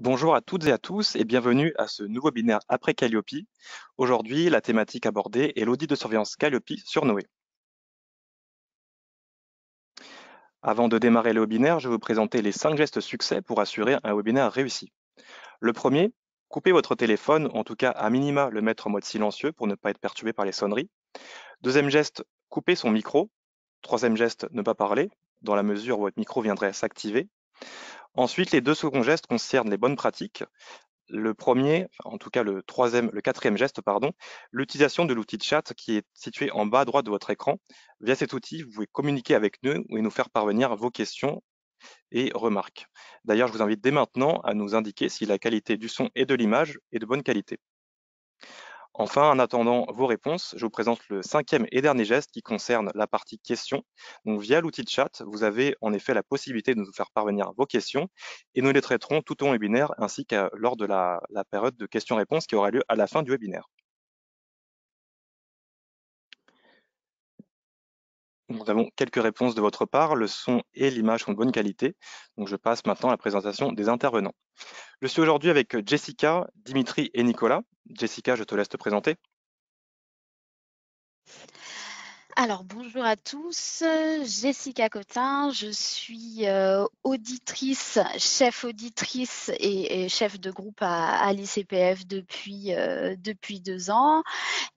Bonjour à toutes et à tous et bienvenue à ce nouveau webinaire après Calliope. Aujourd'hui, la thématique abordée est l'audit de surveillance Calliope sur Noé. Avant de démarrer le webinaire, je vais vous présenter les 5 gestes succès pour assurer un webinaire réussi. Le premier, coupez votre téléphone, en tout cas à minima le mettre en mode silencieux pour ne pas être perturbé par les sonneries. Deuxième geste, couper son micro. Troisième geste, ne pas parler, dans la mesure où votre micro viendrait s'activer. Ensuite, les 2 seconds gestes concernent les bonnes pratiques. Le premier, en tout cas le quatrième geste, pardon, l'utilisation de l'outil de chat qui est situé en bas à droite de votre écran. Via cet outil, vous pouvez communiquer avec nous et nous faire parvenir vos questions et remarques. D'ailleurs, je vous invite dès maintenant à nous indiquer si la qualité du son et de l'image est de bonne qualité. Enfin, en attendant vos réponses, je vous présente le 5e et dernier geste qui concerne la partie questions. Donc, via l'outil de chat, vous avez en effet la possibilité de nous faire parvenir vos questions et nous les traiterons tout au long du webinaire ainsi que lors de la période de questions-réponses qui aura lieu à la fin du webinaire. Nous avons quelques réponses de votre part, le son et l'image sont de bonne qualité. Donc, je passe maintenant à la présentation des intervenants. Je suis aujourd'hui avec Jessica, Dimitri et Nicolas. Jessica, je te laisse te présenter. Alors, bonjour à tous, Jessica Cotin, je suis auditrice, chef auditrice et chef de groupe à l'ICPF depuis 2 ans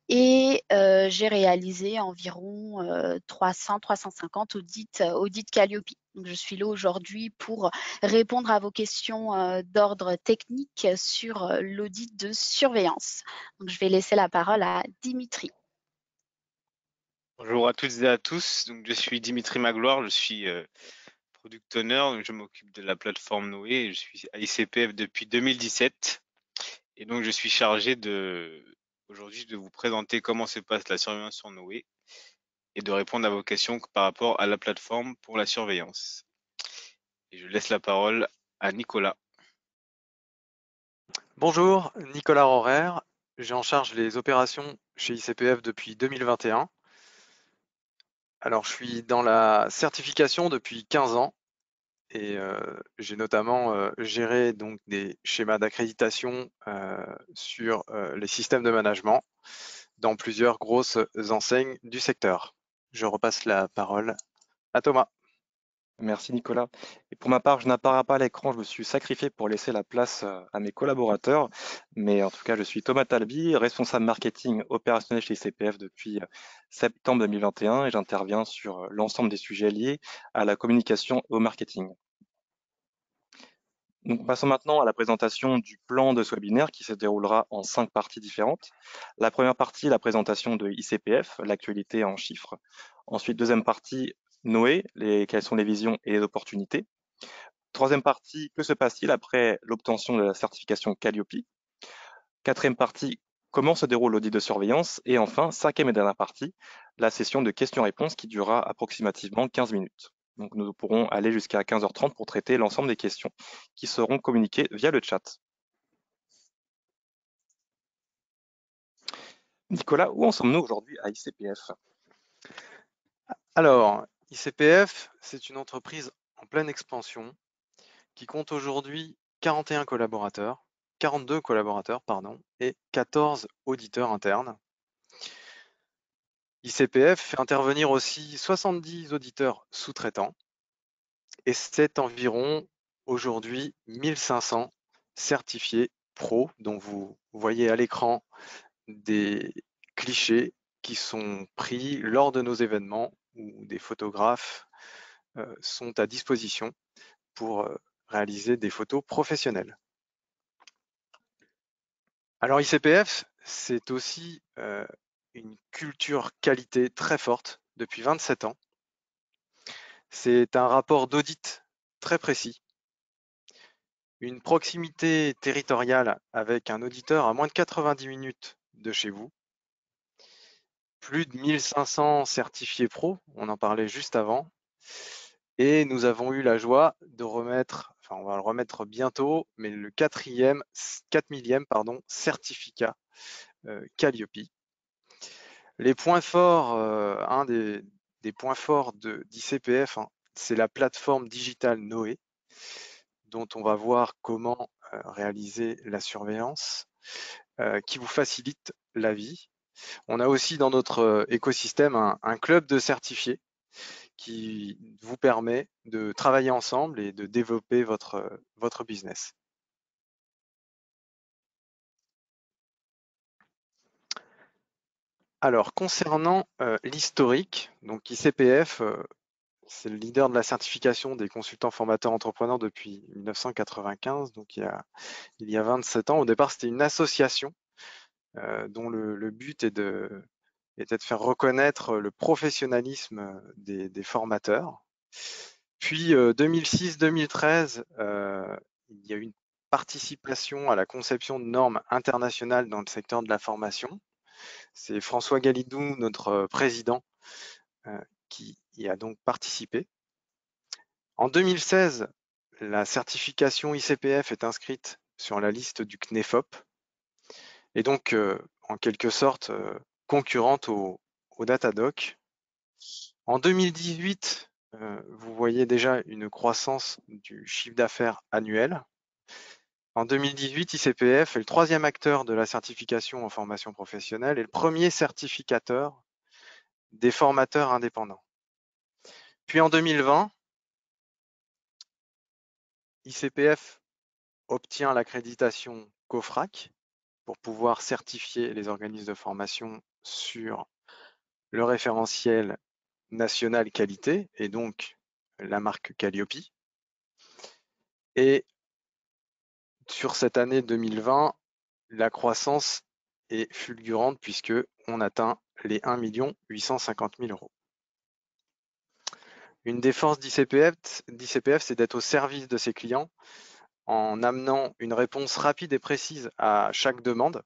et j'ai réalisé environ 300-350 audits Calliope. Donc, je suis là aujourd'hui pour répondre à vos questions d'ordre technique sur l'audit de surveillance. Donc, je vais laisser la parole à Dimitri. Bonjour à toutes et à tous, donc je suis Dimitri Magloire, je suis product owner, donc je m'occupe de la plateforme Noé et je suis à ICPF depuis 2017 et donc je suis chargé aujourd'hui de vous présenter comment se passe la surveillance sur Noé et de répondre à vos questions par rapport à la plateforme pour la surveillance. Et je laisse la parole à Nicolas. Bonjour, Nicolas Rorer, j'ai en charge les opérations chez ICPF depuis 2021. Alors je suis dans la certification depuis 15 ans et j'ai notamment géré donc des schémas d'accréditation sur les systèmes de management dans plusieurs grosses enseignes du secteur. Je repasse la parole à Thomas. Merci Nicolas. Et pour ma part, je n'apparais pas à l'écran, je me suis sacrifié pour laisser la place à mes collaborateurs. Mais en tout cas, je suis Thomas Talby, responsable marketing opérationnel chez ICPF depuis septembre 2021 et j'interviens sur l'ensemble des sujets liés à la communication et au marketing. Donc, passons maintenant à la présentation du plan de ce webinaire qui se déroulera en 5 parties différentes. La première partie, la présentation de ICPF, l'actualité en chiffres. Ensuite, deuxième partie, Noé, quelles sont les visions et les opportunités. Troisième partie, que se passe-t-il après l'obtention de la certification Calliope? Quatrième partie, comment se déroule l'audit de surveillance? Et enfin, cinquième et dernière partie, la session de questions-réponses qui durera approximativement 15 minutes. Donc nous pourrons aller jusqu'à 15h30 pour traiter l'ensemble des questions qui seront communiquées via le chat. Nicolas, où en sommes-nous aujourd'hui à ICPF? Alors, ICPF, c'est une entreprise en pleine expansion qui compte aujourd'hui 42 collaborateurs, pardon, et 14 auditeurs internes. ICPF fait intervenir aussi 70 auditeurs sous-traitants et c'est environ aujourd'hui 1500 certifiés pro, dont vous voyez à l'écran des clichés qui sont pris lors de nos événements où des photographes sont à disposition pour réaliser des photos professionnelles. Alors ICPF, c'est aussi une culture qualité très forte depuis 27 ans. C'est un rapport d'audit très précis, une proximité territoriale avec un auditeur à moins de 90 minutes de chez vous, plus de 1500 certifiés pro, on en parlait juste avant, et nous avons eu la joie de remettre, enfin on va le remettre bientôt, mais le 4 millième certificat Calliope. Les points forts, un des points forts d'ICPF, hein, c'est la plateforme digitale Noé, dont on va voir comment réaliser la surveillance, qui vous facilite la vie. On a aussi dans notre écosystème un club de certifiés qui vous permet de travailler ensemble et de développer votre business. Alors, concernant l'historique, donc ICPF, c'est le leader de la certification des consultants formateurs entrepreneurs depuis 1995, donc il y a 27 ans. Au départ, c'était une association dont le but était de faire reconnaître le professionnalisme des formateurs. Puis 2006-2013, il y a eu une participation à la conception de normes internationales dans le secteur de la formation. C'est François Galidou, notre président, qui y a donc participé. En 2016, la certification ICPF est inscrite sur la liste du CNEFOP et donc en quelque sorte concurrente au Datadoc. En 2018, vous voyez déjà une croissance du chiffre d'affaires annuel. En 2018, ICPF est le troisième acteur de la certification en formation professionnelle et le premier certificateur des formateurs indépendants. Puis en 2020, ICPF obtient l'accréditation COFRAC pour pouvoir certifier les organismes de formation sur le référentiel national qualité et donc la marque Calliope. Et sur cette année 2020, la croissance est fulgurante puisque on atteint les 1 850 000 euros. Une des forces d'ICPF, c'est d'être au service de ses clients en amenant une réponse rapide et précise à chaque demande.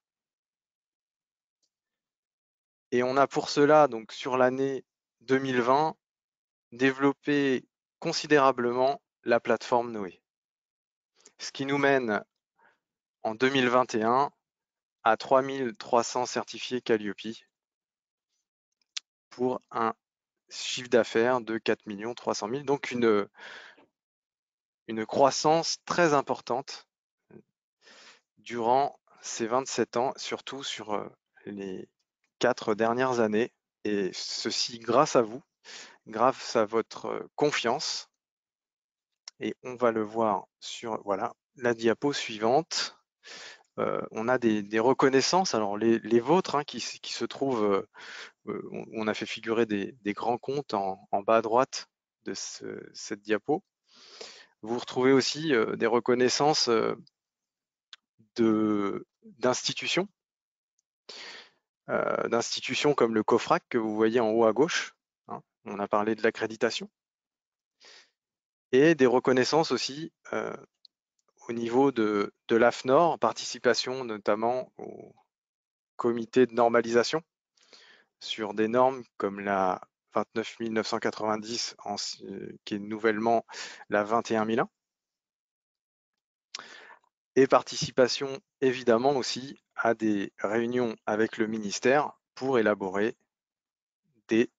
Et on a pour cela, donc sur l'année 2020, développé considérablement la plateforme Noé. Ce qui nous mène en 2021 à 3300 certifiés Calliope pour un chiffre d'affaires de 4 300 000, donc une croissance très importante durant ces 27 ans, surtout sur les 4 dernières années, et ceci grâce à vous, grâce à votre confiance. Et on va le voir sur la diapo suivante. On a des reconnaissances, alors les vôtres hein, qui se trouvent, on a fait figurer des grands comptes en bas à droite de cette diapo. Vous retrouvez aussi des reconnaissances d'institutions comme le COFRAC que vous voyez en haut à gauche. Hein, on a parlé de l'accréditation. Et des reconnaissances aussi au niveau de l'AFNOR, participation notamment au comité de normalisation sur des normes comme la 29 990 qui est nouvellement la 21 001. Et participation évidemment aussi à des réunions avec le ministère pour élaborer des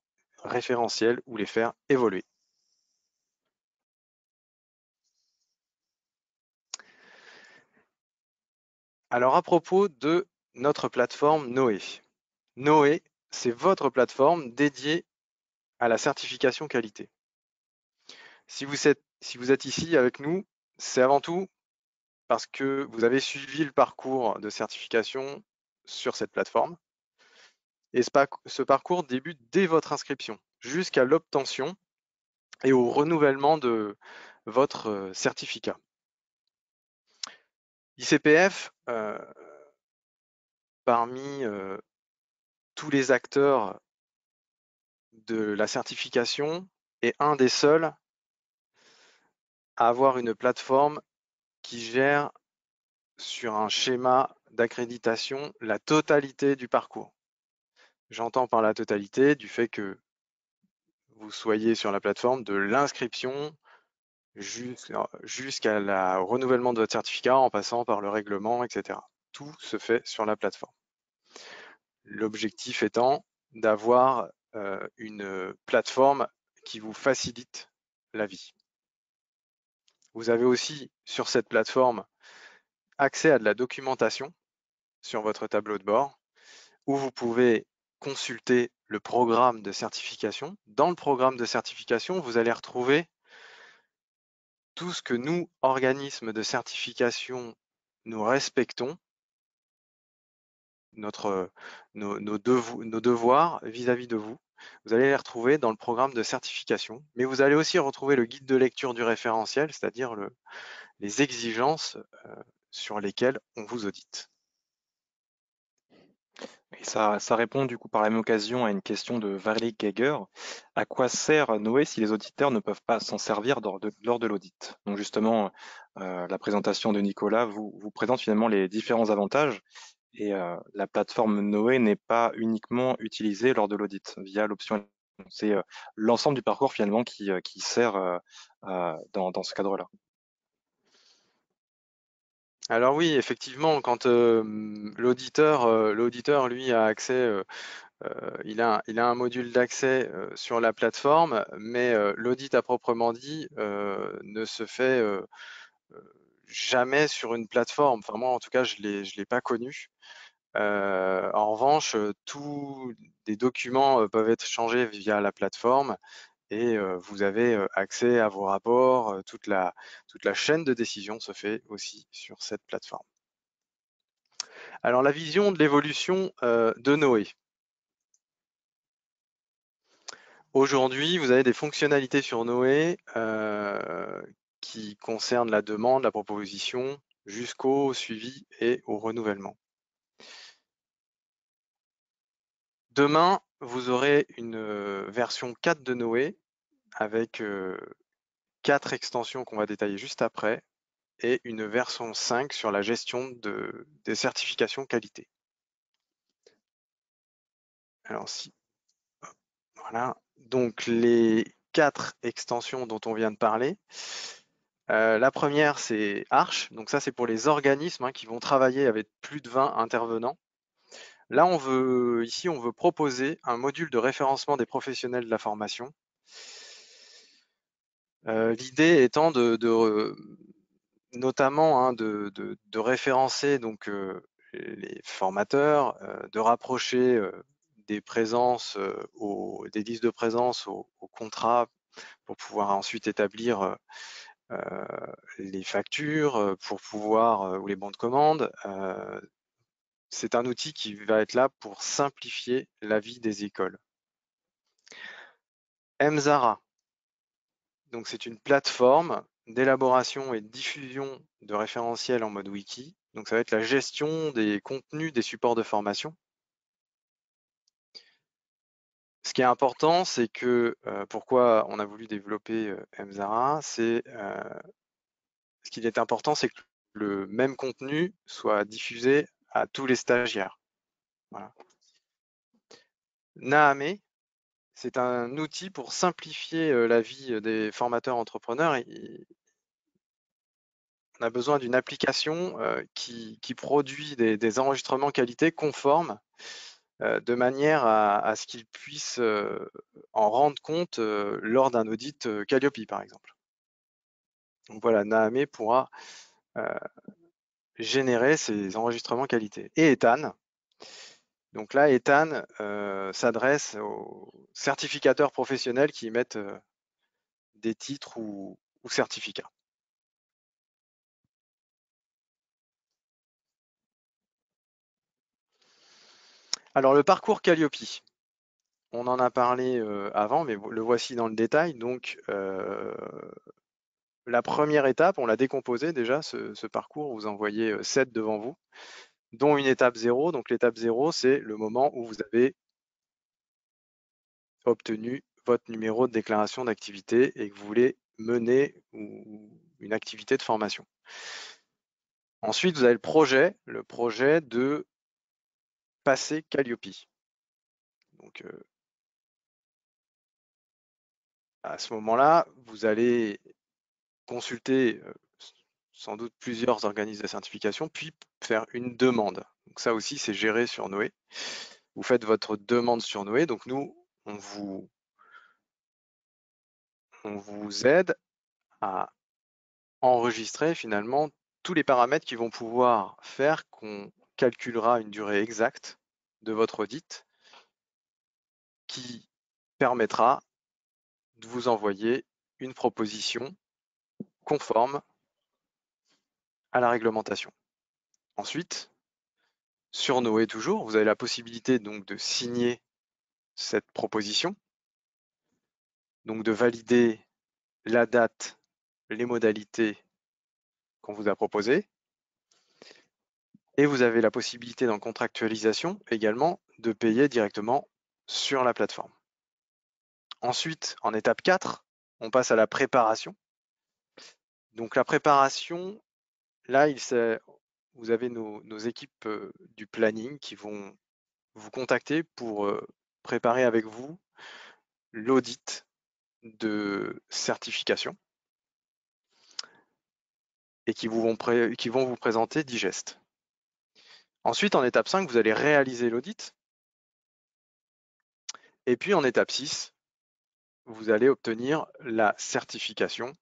référentiels ou les faire évoluer. Alors à propos de notre plateforme Noé. Noé, c'est votre plateforme dédiée à la certification qualité. Si vous êtes ici avec nous, c'est avant tout parce que vous avez suivi le parcours de certification sur cette plateforme. Et ce parcours débute dès votre inscription jusqu'à l'obtention et au renouvellement de votre certificat. ICPF, parmi tous les acteurs de la certification, est un des seuls à avoir une plateforme qui gère sur un schéma d'accréditation la totalité du parcours. J'entends par la totalité du fait que vous soyez sur la plateforme de l'inscription jusqu'à le renouvellement de votre certificat en passant par le règlement, etc. Tout se fait sur la plateforme. L'objectif étant d'avoir une plateforme qui vous facilite la vie. Vous avez aussi sur cette plateforme accès à de la documentation sur votre tableau de bord où vous pouvez consulter le programme de certification. Dans le programme de certification, vous allez retrouver tout ce que nous, organismes de certification, nous respectons, nos devoirs vis-à-vis de vous. Vous allez les retrouver dans le programme de certification, mais vous allez aussi retrouver le guide de lecture du référentiel, c'est-à-dire les exigences sur lesquelles on vous audite. Et ça répond du coup par la même occasion à une question de Valérie Geiger. À quoi sert Noé si les auditeurs ne peuvent pas s'en servir lors de l'audit? Donc justement, la présentation de Nicolas vous présente finalement les différents avantages et la plateforme Noé n'est pas uniquement utilisée lors de l'audit via l'option. C'est l'ensemble du parcours finalement qui sert dans ce cadre-là. Alors oui, effectivement, quand l'auditeur, lui, a accès, il a un module d'accès sur la plateforme, mais l'audit à proprement dit ne se fait jamais sur une plateforme. Enfin, moi, en tout cas, je l'ai pas connu. En revanche, tous les documents peuvent être changés via la plateforme et vous avez accès à vos rapports. Toute la chaîne de décision se fait aussi sur cette plateforme. Alors, la vision de l'évolution de Noé. Aujourd'hui, vous avez des fonctionnalités sur Noé qui concernent la demande, la proposition, jusqu'au suivi et au renouvellement. Demain, vous aurez une version 4 de Noé avec 4 extensions qu'on va détailler juste après et une version 5 sur la gestion des certifications qualité. Alors voilà, donc les 4 extensions dont on vient de parler. La première, c'est Arch. Donc ça, c'est pour les organismes qui vont travailler avec plus de 20 intervenants. Là, ici, on veut proposer un module de référencement des professionnels de la formation. L'idée étant notamment de référencer donc les formateurs, de rapprocher des présences, des listes de présence au contrat pour pouvoir ensuite établir les factures, pour pouvoir ou les bons de commande. C'est un outil qui va être là pour simplifier la vie des écoles. Mzara, donc c'est une plateforme d'élaboration et de diffusion de référentiels en mode wiki. Donc ça va être la gestion des contenus des supports de formation. Ce qui est important, c'est que pourquoi on a voulu développer Mzara, ce qu'il est important, c'est que le même contenu soit diffusé à tous les stagiaires. Voilà. Naame, c'est un outil pour simplifier la vie des formateurs entrepreneurs. On a besoin d'une application qui produit des enregistrements qualité conformes de manière à ce qu'ils puissent en rendre compte lors d'un audit Calliope, par exemple. Donc voilà, Naame pourra générer ces enregistrements qualité. Et Ethan. Donc là, Ethan s'adresse aux certificateurs professionnels qui émettent des titres ou certificats. Alors le parcours Calliope, on en a parlé avant, mais le voici dans le détail. Donc la première étape, on l'a décomposé déjà, ce parcours, vous en voyez 7 devant vous, dont une étape 0. Donc l'étape 0, c'est le moment où vous avez obtenu votre numéro de déclaration d'activité et que vous voulez mener une activité de formation. Ensuite, vous avez le projet de passer Calliope. Donc à ce moment-là, vous allez consulter sans doute plusieurs organismes de certification, puis faire une demande. Donc ça aussi, c'est géré sur Noé. Vous faites votre demande sur Noé. Donc nous, on vous aide à enregistrer finalement tous les paramètres qui vont pouvoir faire qu'on calculera une durée exacte de votre audit qui permettra de vous envoyer une proposition conforme à la réglementation. Ensuite, sur Noé toujours, vous avez la possibilité donc de signer cette proposition, donc de valider la date, les modalités qu'on vous a proposées, et vous avez la possibilité dans contractualisation également de payer directement sur la plateforme. Ensuite, en étape 4, on passe à la préparation. Donc la préparation, là, vous avez nos équipes du planning qui vont vous contacter pour préparer avec vous l'audit de certification et qui vont vous présenter 10 gestes. Ensuite, en étape 5, vous allez réaliser l'audit. Et puis en étape 6, vous allez obtenir la certification.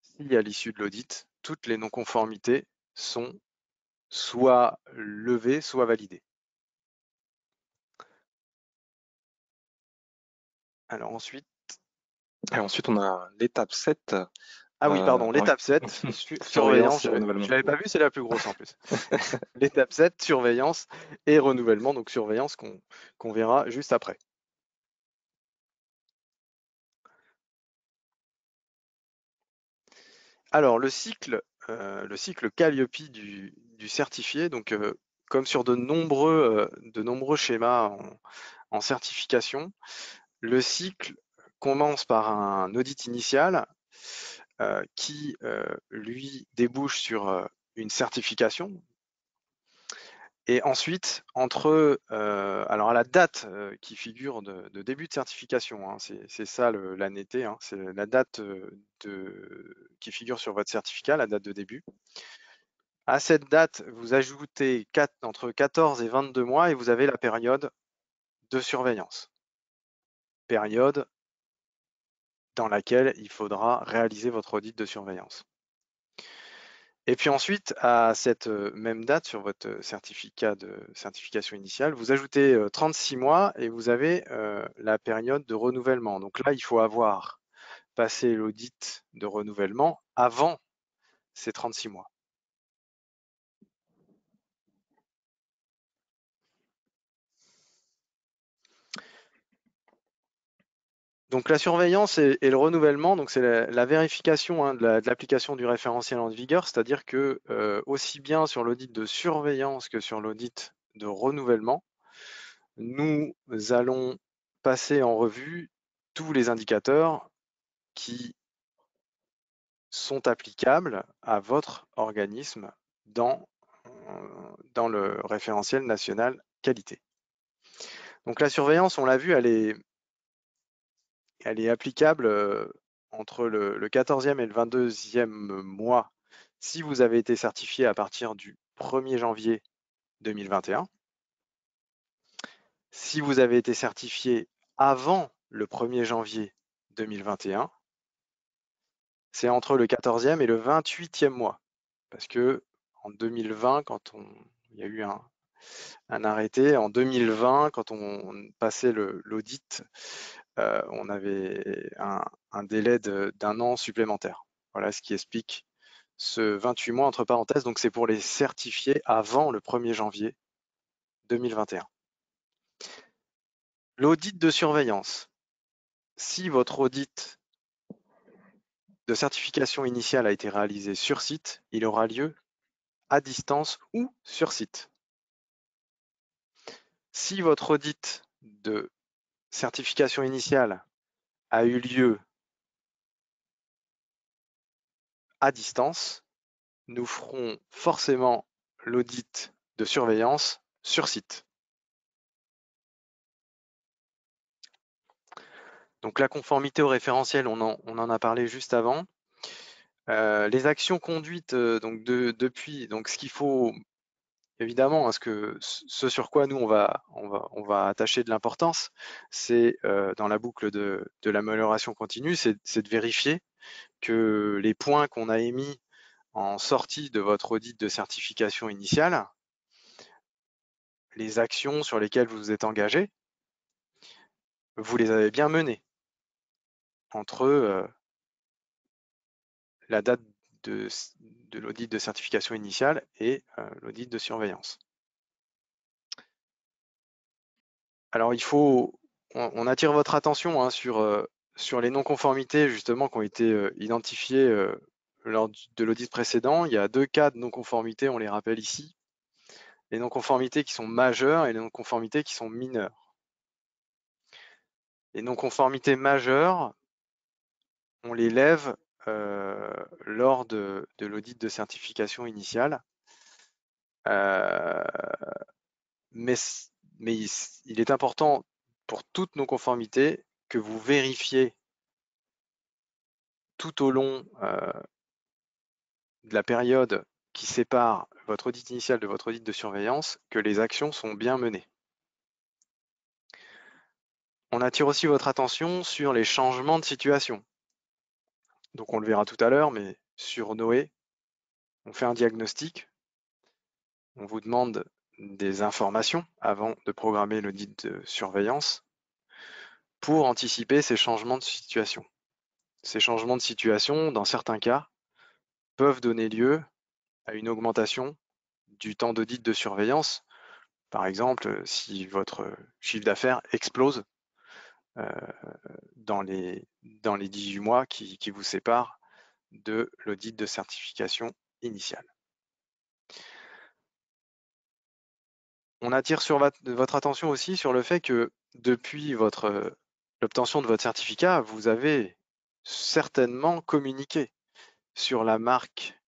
Si à l'issue de l'audit, toutes les non-conformités sont soit levées, soit validées. Alors ensuite, Et ensuite, on a l'étape 7. ah oui, pardon, oui. l'étape 7, Surveillance surveillance, et renouvellement. je l'avais pas vu, c'est la plus grosse en plus. L'étape 7, surveillance et renouvellement, donc surveillance qu'on verra juste après. Alors le cycle Calliope du certifié, donc comme sur de nombreux schémas en certification, le cycle commence par un audit initial qui lui débouche sur une certification. Et ensuite, alors à la date qui figure de début de certification, hein, c'est ça l'année T, hein, c'est la date qui figure sur votre certificat, la date de début. À cette date, vous ajoutez entre 14 et 22 mois et vous avez la période de surveillance. Période dans laquelle il faudra réaliser votre audit de surveillance. Et puis ensuite, à cette même date sur votre certificat de certification initiale, vous ajoutez 36 mois et vous avez la période de renouvellement. Donc là, il faut avoir passé l'audit de renouvellement avant ces 36 mois. Donc la surveillance et le renouvellement, donc c'est la vérification hein, de l'application du référentiel en vigueur, c'est-à-dire que aussi bien sur l'audit de surveillance que sur l'audit de renouvellement, nous allons passer en revue tous les indicateurs qui sont applicables à votre organisme dans le référentiel national qualité. Donc la surveillance, on l'a vu, elle est applicable entre le 14e et le 22e mois si vous avez été certifié à partir du 1er janvier 2021. Si vous avez été certifié avant le 1er janvier 2021, c'est entre le 14e et le 28e mois. Parce que en 2020, il y a eu un arrêté, en 2020, quand on passait l'audit, on avait un délai d'un an supplémentaire. Voilà ce qui explique ce 28 mois entre parenthèses. Donc c'est pour les certifiés avant le 1er janvier 2021. L'audit de surveillance. Si votre audit de certification initiale a été réalisé sur site, il aura lieu à distance ou sur site. Si votre audit de certification initiale a eu lieu à distance, nous ferons forcément l'audit de surveillance sur site. Donc la conformité au référentiel, on en a parlé juste avant. Les actions conduites donc depuis, donc ce qu'il faut évidemment, ce sur quoi nous on va attacher de l'importance, c'est dans la boucle de l'amélioration continue, c'est de vérifier que les points qu'on a émis en sortie de votre audit de certification initiale, les actions sur lesquelles vous vous êtes engagé, vous les avez bien menées entre la date de l'audit de certification initiale et l'audit de surveillance. Alors on attire votre attention sur les non-conformités justement qui ont été identifiées lors de l'audit précédent. Il y a 2 cas de non-conformité, on les rappelle ici. Les non-conformités qui sont majeures et les non-conformités qui sont mineures. Les non-conformités majeures, on les lève lors de l'audit de certification initiale. Mais il est important pour toutes nos conformités que vous vérifiez tout au long de la période qui sépare votre audit initial de votre audit de surveillance que les actions sont bien menées. On attire aussi votre attention sur les changements de situation. Donc on le verra tout à l'heure, mais sur Noé, on fait un diagnostic, on vous demande des informations avant de programmer l'audit de surveillance pour anticiper ces changements de situation. Ces changements de situation, dans certains cas, peuvent donner lieu à une augmentation du temps d'audit de surveillance. Par exemple, si votre chiffre d'affaires explose dans les 18 mois qui vous séparent de l'audit de certification initiale. On attire votre attention aussi sur le fait que depuis l'obtention de votre certificat, vous avez certainement communiqué sur la marque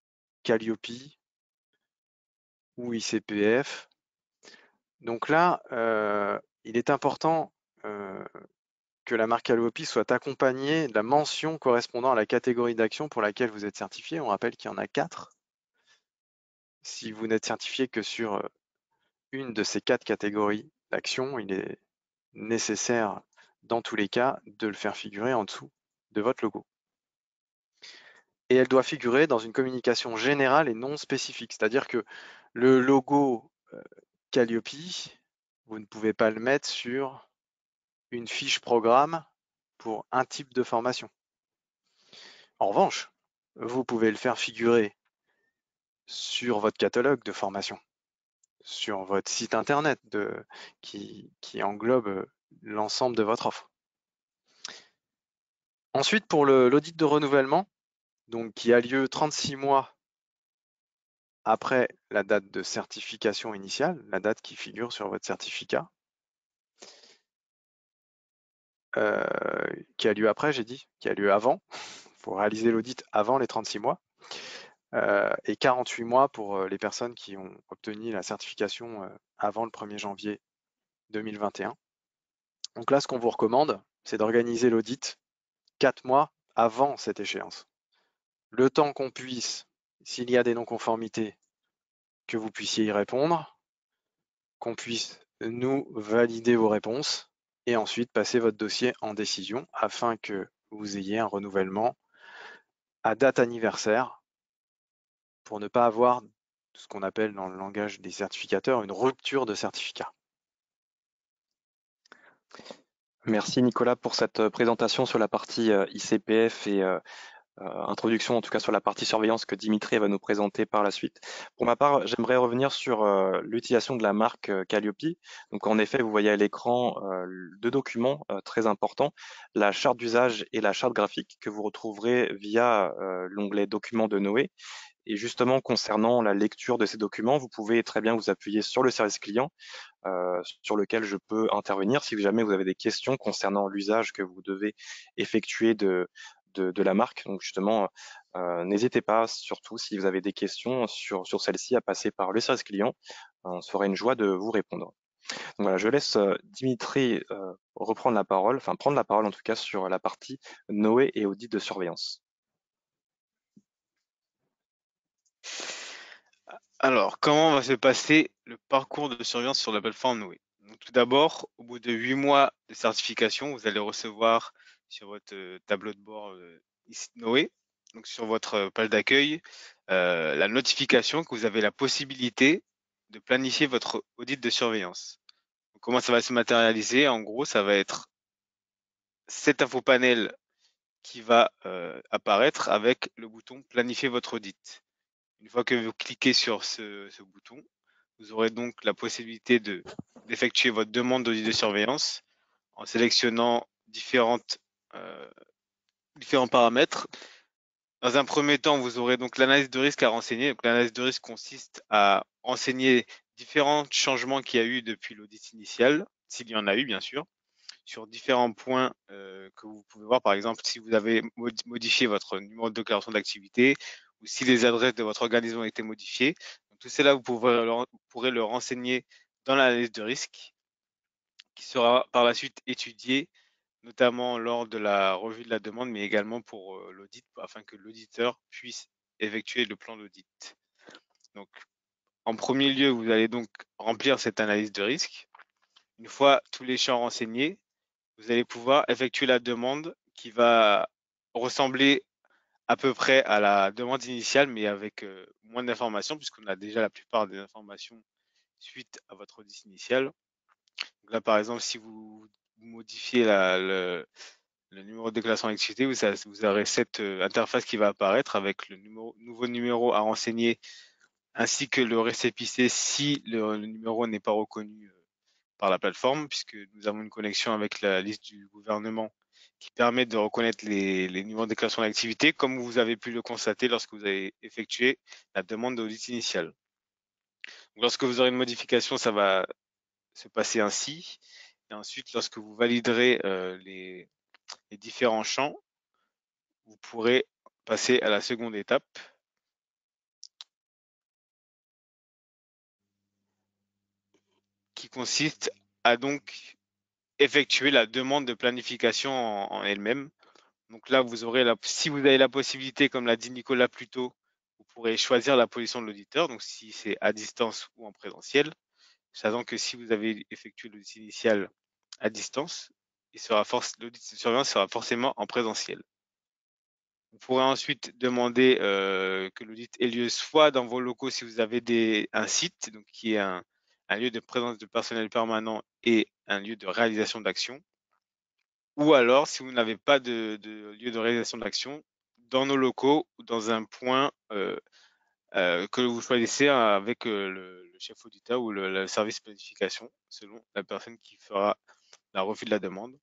Calliope ou ICPF. Donc là, il est important que la marque Calliope soit accompagnée de la mention correspondant à la catégorie d'action pour laquelle vous êtes certifié. On rappelle qu'il y en a 4. Si vous n'êtes certifié que sur une de ces 4 catégories d'action, il est nécessaire dans tous les cas de le faire figurer en dessous de votre logo. Et elle doit figurer dans une communication générale et non spécifique. C'est-à-dire que le logo Calliope, vous ne pouvez pas le mettre sur une fiche programme pour un type de formation. En revanche, vous pouvez le faire figurer sur votre catalogue de formation, sur votre site internet qui englobe l'ensemble de votre offre. Ensuite, pour l'audit de renouvellement, donc qui a lieu 36 mois après la date de certification initiale, la date qui figure sur votre certificat, qui a lieu après, j'ai dit, qui a lieu avant, il faut réaliser l'audit avant les 36 mois, et 48 mois pour les personnes qui ont obtenu la certification avant le 1er janvier 2021. Donc là, ce qu'on vous recommande, c'est d'organiser l'audit 4 mois avant cette échéance. Le temps qu'on puisse, s'il y a des non-conformités, que vous puissiez y répondre, qu'on puisse nous valider vos réponses et ensuite passer votre dossier en décision afin que vous ayez un renouvellement à date anniversaire pour ne pas avoir ce qu'on appelle dans le langage des certificateurs une rupture de certificat. Merci Nicolas pour cette présentation sur la partie ICPF et introduction en tout cas sur la partie surveillance que Dimitri va nous présenter par la suite. Pour ma part, j'aimerais revenir sur l'utilisation de la marque Calliope. Donc en effet, vous voyez à l'écran 2 documents très importants, la charte d'usage et la charte graphique que vous retrouverez via l'onglet documents de Noé. Et justement, concernant la lecture de ces documents, vous pouvez très bien vous appuyer sur le service client sur lequel je peux intervenir si jamais vous avez des questions concernant l'usage que vous devez effectuer de la marque. Donc justement, n'hésitez pas, surtout si vous avez des questions sur celle-ci, à passer par le service client. On se fera une joie de vous répondre. Donc voilà, je laisse Dimitri reprendre la parole, enfin prendre la parole en tout cas sur la partie Noé et audit de surveillance. Alors, comment va se passer le parcours de surveillance sur la plateforme Noé? Donc, tout d'abord, au bout de 8 mois de certification, vous allez recevoir sur votre tableau de bord ici Noé, donc sur votre page d'accueil, la notification que vous avez la possibilité de planifier votre audit de surveillance. Donc, comment ça va se matérialiser? En gros, ça va être cet infopanel qui va apparaître avec le bouton planifier votre audit. Une fois que vous cliquez sur ce bouton, vous aurez donc la possibilité d'effectuer votre demande d'audit de surveillance en sélectionnant différents paramètres. Dans un premier temps, vous aurez donc l'analyse de risque à renseigner. Donc, l'analyse de risque consiste à renseigner différents changements qu'il y a eu depuis l'audit initial, s'il y en a eu bien sûr, sur différents points que vous pouvez voir, par exemple, si vous avez modifié votre numéro de déclaration d'activité ou si les adresses de votre organisme ont été modifiées. Donc, tout cela, vous pourrez le renseigner dans l'analyse de risque qui sera par la suite étudiée, notamment lors de la revue de la demande, mais également pour l'audit, afin que l'auditeur puisse effectuer le plan d'audit. Donc, en premier lieu, vous allez donc remplir cette analyse de risque. Une fois tous les champs renseignés, vous allez pouvoir effectuer la demande qui va ressembler à peu près à la demande initiale, mais avec moins d'informations, puisqu'on a déjà la plupart des informations suite à votre audit initial. Donc là, par exemple, si vous modifiez le numéro de déclaration d'activité, vous aurez cette interface qui va apparaître avec le nouveau numéro à renseigner ainsi que le récépissé si le numéro n'est pas reconnu par la plateforme, puisque nous avons une connexion avec la liste du gouvernement qui permet de reconnaître les numéros de déclaration d'activité, comme vous avez pu le constater lorsque vous avez effectué la demande d'audit initial. Donc, lorsque vous aurez une modification, ça va se passer ainsi. Et ensuite, lorsque vous validerez les différents champs, vous pourrez passer à la seconde étape, qui consiste à donc effectuer la demande de planification en elle-même. Donc là, si vous avez la possibilité, comme l'a dit Nicolas plus tôt, vous pourrez choisir la position de l'auditeur, donc si c'est à distance ou en présentiel, sachant que si vous avez effectué l'audit initial à distance, l'audit de surveillance sera forcément en présentiel. Vous pourrez ensuite demander que l'audit ait lieu soit dans vos locaux si vous avez un site, donc qui est un lieu de présence de personnel permanent et un lieu de réalisation d'action, ou alors si vous n'avez pas de lieu de réalisation d'action, dans nos locaux ou dans un point que vous choisissez avec le chef auditeur ou le service planification, selon la personne qui fera la revue de la demande.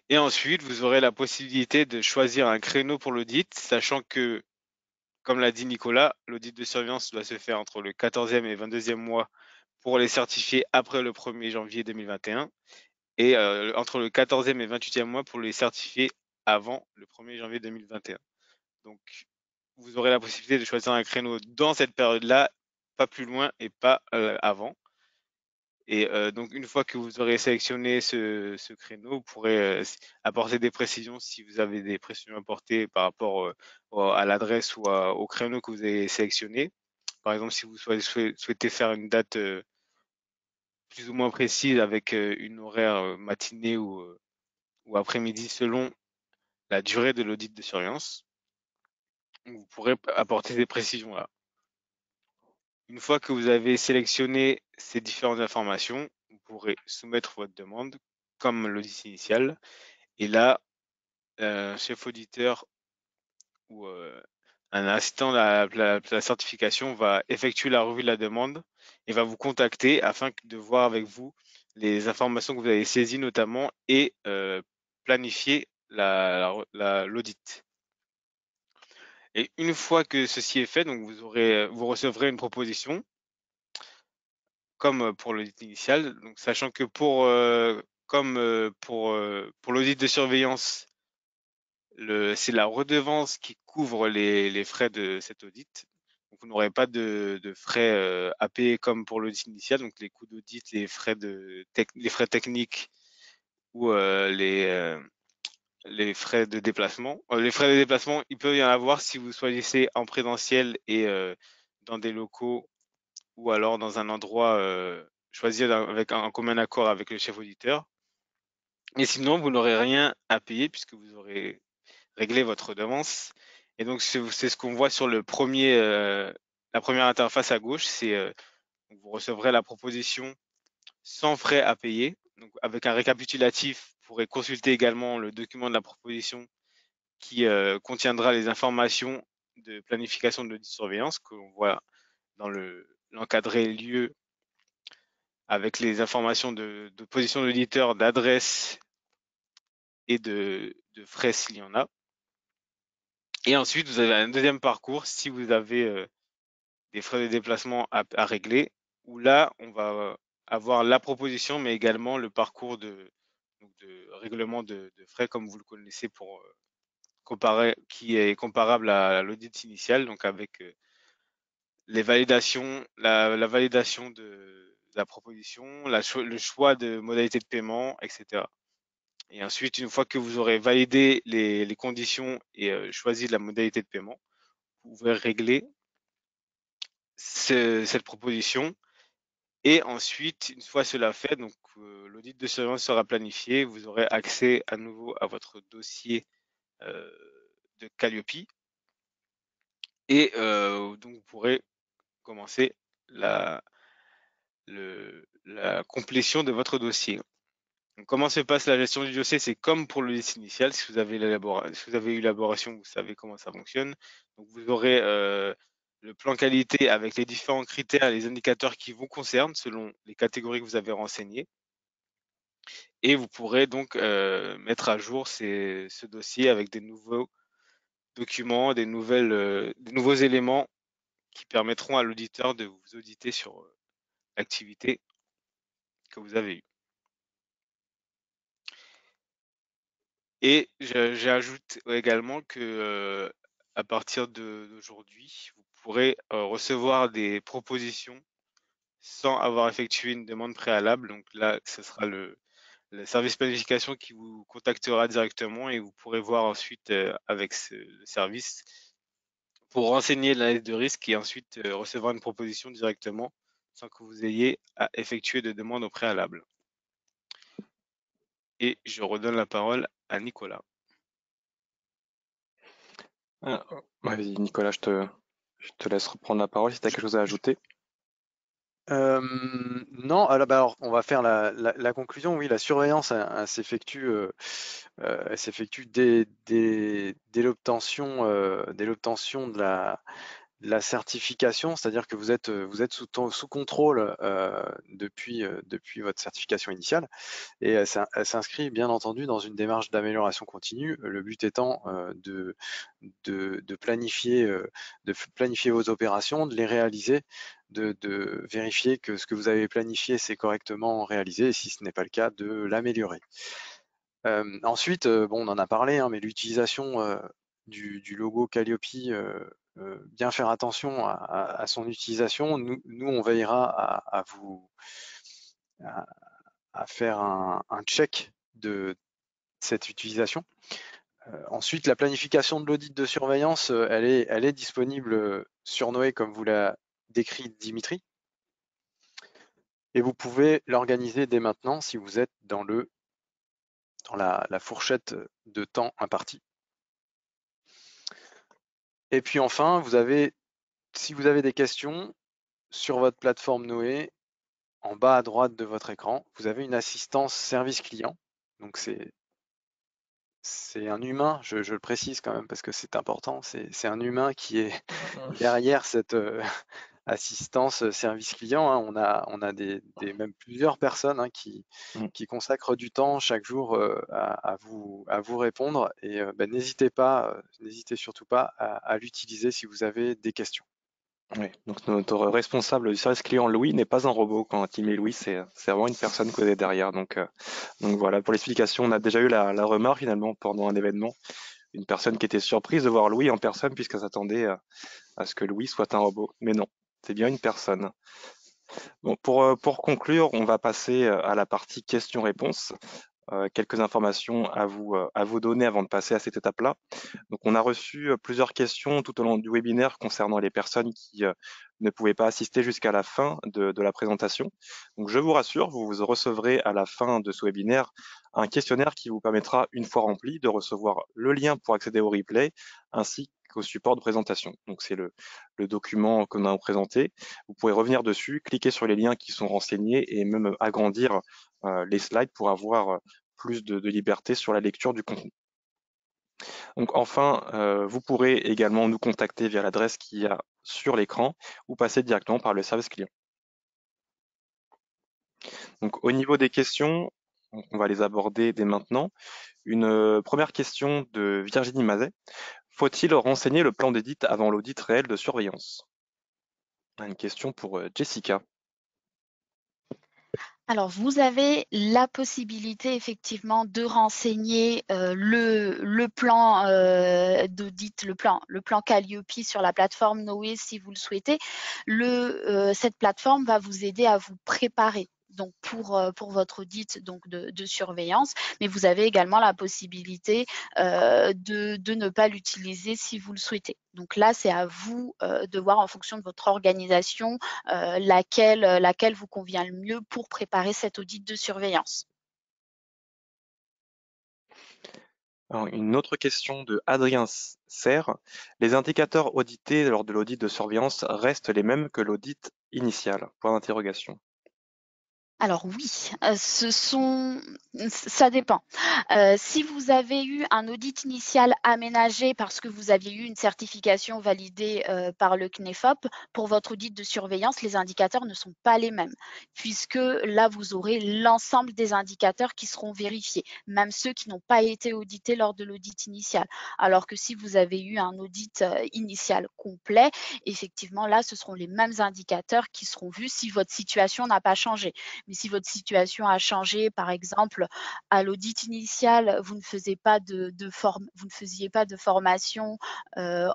Et ensuite, vous aurez la possibilité de choisir un créneau pour l'audit, sachant que, comme l'a dit Nicolas, l'audit de surveillance doit se faire entre le 14e et 22e mois pour les certifier après le 1er janvier 2021 et entre le 14e et 28e mois pour les certifier avant le 1er janvier 2021. Donc, vous aurez la possibilité de choisir un créneau dans cette période-là, pas plus loin et pas avant. Et donc, une fois que vous aurez sélectionné ce créneau, vous pourrez apporter des précisions si vous avez des précisions à apporter par rapport à l'adresse ou au créneau que vous avez sélectionné. Par exemple, si vous souhaitez faire une date plus ou moins précise avec une horaire matinée ou après-midi selon la durée de l'audit de surveillance, vous pourrez apporter ces précisions-là. Une fois que vous avez sélectionné ces différentes informations, vous pourrez soumettre votre demande comme l'audit initial. Et là, chef auditeur ou un assistant de la certification va effectuer la revue de la demande et va vous contacter afin de voir avec vous les informations que vous avez saisies notamment et planifier l'audit. Et une fois que ceci est fait, donc vous recevrez une proposition comme pour l'audit initial, donc sachant que pour l'audit de surveillance, c'est la redevance qui couvre les frais de cet audit. Donc vous n'aurez pas de frais à payer comme pour l'audit initial, donc les coûts d'audit, les frais techniques ou les frais de déplacement. Les frais de déplacement, il peut y en avoir si vous choisissez en présentiel et dans des locaux ou alors dans un endroit choisi avec un commun accord avec le chef auditeur. Et sinon, vous n'aurez rien à payer puisque vous aurez réglé votre redevance Et donc, c'est ce qu'on voit sur la première interface à gauche. Vous recevrez la proposition sans frais à payer. Donc, avec un récapitulatif, vous pourrez consulter également le document de la proposition qui contiendra les informations de planification de l'audit surveillance que l'on voit dans l'encadré lieu avec les informations de position de l'auditeur, d'adresse et de frais s'il y en a. Et ensuite, vous avez un deuxième parcours si vous avez des frais de déplacement à régler, où là, on va avoir la proposition, mais également le parcours de règlement de frais, comme vous le connaissez pour comparer, qui est comparable à l'audit initial, donc avec les validations, la validation de la proposition, le choix de modalité de paiement, etc. Et ensuite, une fois que vous aurez validé les conditions et choisi la modalité de paiement, vous pouvez régler cette proposition. Et ensuite, une fois cela fait, donc l'audit de surveillance sera planifié, vous aurez accès à nouveau à votre dossier de Calliope et donc vous pourrez commencer la complétion de votre dossier. Donc, comment se passe la gestion du dossier? C'est comme pour l'audit initial. Si vous avez eu l'élaboration, vous savez comment ça fonctionne. Donc, vous aurez le plan qualité avec les différents critères et les indicateurs qui vous concernent selon les catégories que vous avez renseignées. Et vous pourrez donc mettre à jour ce dossier avec des nouveaux documents, des nouveaux éléments qui permettront à l'auditeur de vous auditer sur l'activité que vous avez eue. Et j'ajoute également que à partir d'aujourd'hui, vous pourrez recevoir des propositions sans avoir effectué une demande préalable. Donc là, ce sera le service planification qui vous contactera directement et vous pourrez voir ensuite avec le service pour renseigner l'analyse de risque et ensuite recevoir une proposition directement sans que vous ayez à effectuer de demande au préalable. Et je redonne la parole à Nicolas. Vas-y, Nicolas, je te laisse reprendre la parole si tu as quelque chose à ajouter. Non, alors on va faire la conclusion. Oui, la surveillance elle s'effectue dès l'obtention de la certification, c'est-à-dire que vous êtes sous contrôle depuis votre certification initiale, et elle s'inscrit bien entendu dans une démarche d'amélioration continue. Le but étant de planifier vos opérations, de les réaliser, de vérifier que ce que vous avez planifié c'est correctement réalisé, et si ce n'est pas le cas, de l'améliorer. Ensuite, bon, on en a parlé, hein, mais l'utilisation du logo Calliope, bien faire attention à son utilisation. Nous on veillera à faire un check de cette utilisation. Ensuite, la planification de l'audit de surveillance, elle est disponible sur Noé comme vous l'a décrit Dimitri. Et vous pouvez l'organiser dès maintenant si vous êtes dans la fourchette de temps impartie. Et puis enfin, si vous avez des questions sur votre plateforme Noé, en bas à droite de votre écran, vous avez une assistance service client. Donc c'est un humain, je le précise quand même parce que c'est important, c'est un humain qui est derrière cette assistance service client, hein. On a même plusieurs personnes, hein, qui consacrent du temps chaque jour à vous répondre, et n'hésitez surtout pas à l'utiliser si vous avez des questions. Oui, donc notre responsable du service client, Louis, n'est pas un robot. Quand il met Louis, c'est vraiment une personne qu'on est derrière. Donc voilà, pour l'explication, on a déjà eu la remarque finalement pendant un événement. Une personne qui était surprise de voir Louis en personne puisqu'elle s'attendait à ce que Louis soit un robot. Mais non, c'est bien une personne. Bon, pour conclure, on va passer à la partie questions-réponses. Quelques informations à vous donner avant de passer à cette étape-là. Donc, on a reçu plusieurs questions tout au long du webinaire concernant les personnes qui ne pouvaient pas assister jusqu'à la fin de la présentation. Donc, je vous rassure, vous recevrez à la fin de ce webinaire un questionnaire qui vous permettra, une fois rempli, de recevoir le lien pour accéder au replay, ainsi qu'au support de présentation. Donc c'est le document qu'on a présenté. Vous pourrez revenir dessus, cliquer sur les liens qui sont renseignés et même agrandir les slides pour avoir plus de liberté sur la lecture du contenu. Donc enfin, vous pourrez également nous contacter via l'adresse qu'il y a sur l'écran ou passer directement par le service client. Donc au niveau des questions, on va les aborder dès maintenant. Une première question de Virginie Mazet. Faut-il renseigner le plan d'audit avant l'audit réel de surveillance? Une question pour Jessica. Alors, vous avez la possibilité effectivement de renseigner le plan d'audit, le plan Calliope sur la plateforme Noé si vous le souhaitez. Cette plateforme va vous aider à vous préparer donc pour votre audit donc de surveillance, mais vous avez également la possibilité de ne pas l'utiliser si vous le souhaitez. Donc là, c'est à vous de voir en fonction de votre organisation laquelle vous convient le mieux pour préparer cet audit de surveillance. Alors, une autre question de Adrien Serre. Les indicateurs audités lors de l'audit de surveillance restent les mêmes que l'audit initial? Point d'interrogation. Alors oui, ça dépend. Si vous avez eu un audit initial aménagé parce que vous aviez eu une certification validée par le CNEFOP, pour votre audit de surveillance, les indicateurs ne sont pas les mêmes, puisque là, vous aurez l'ensemble des indicateurs qui seront vérifiés, même ceux qui n'ont pas été audités lors de l'audit initial. Alors que si vous avez eu un audit initial complet, effectivement, là, ce seront les mêmes indicateurs qui seront vus si votre situation n'a pas changé. Mais si votre situation a changé, par exemple, à l'audit initial, vous ne faisiez pas de formation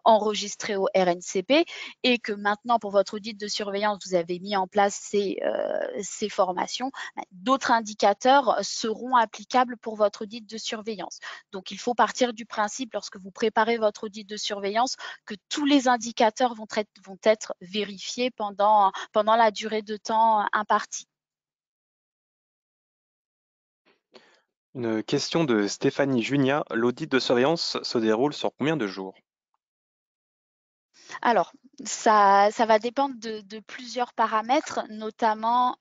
enregistrée au RNCP et que maintenant, pour votre audit de surveillance, vous avez mis en place ces formations, d'autres indicateurs seront applicables pour votre audit de surveillance. Donc, il faut partir du principe, lorsque vous préparez votre audit de surveillance, que tous les indicateurs vont être vérifiés pendant la durée de temps impartie. Une question de Stéphanie Junia. L'audit de surveillance se déroule sur combien de jours? Alors, ça va dépendre de plusieurs paramètres, notamment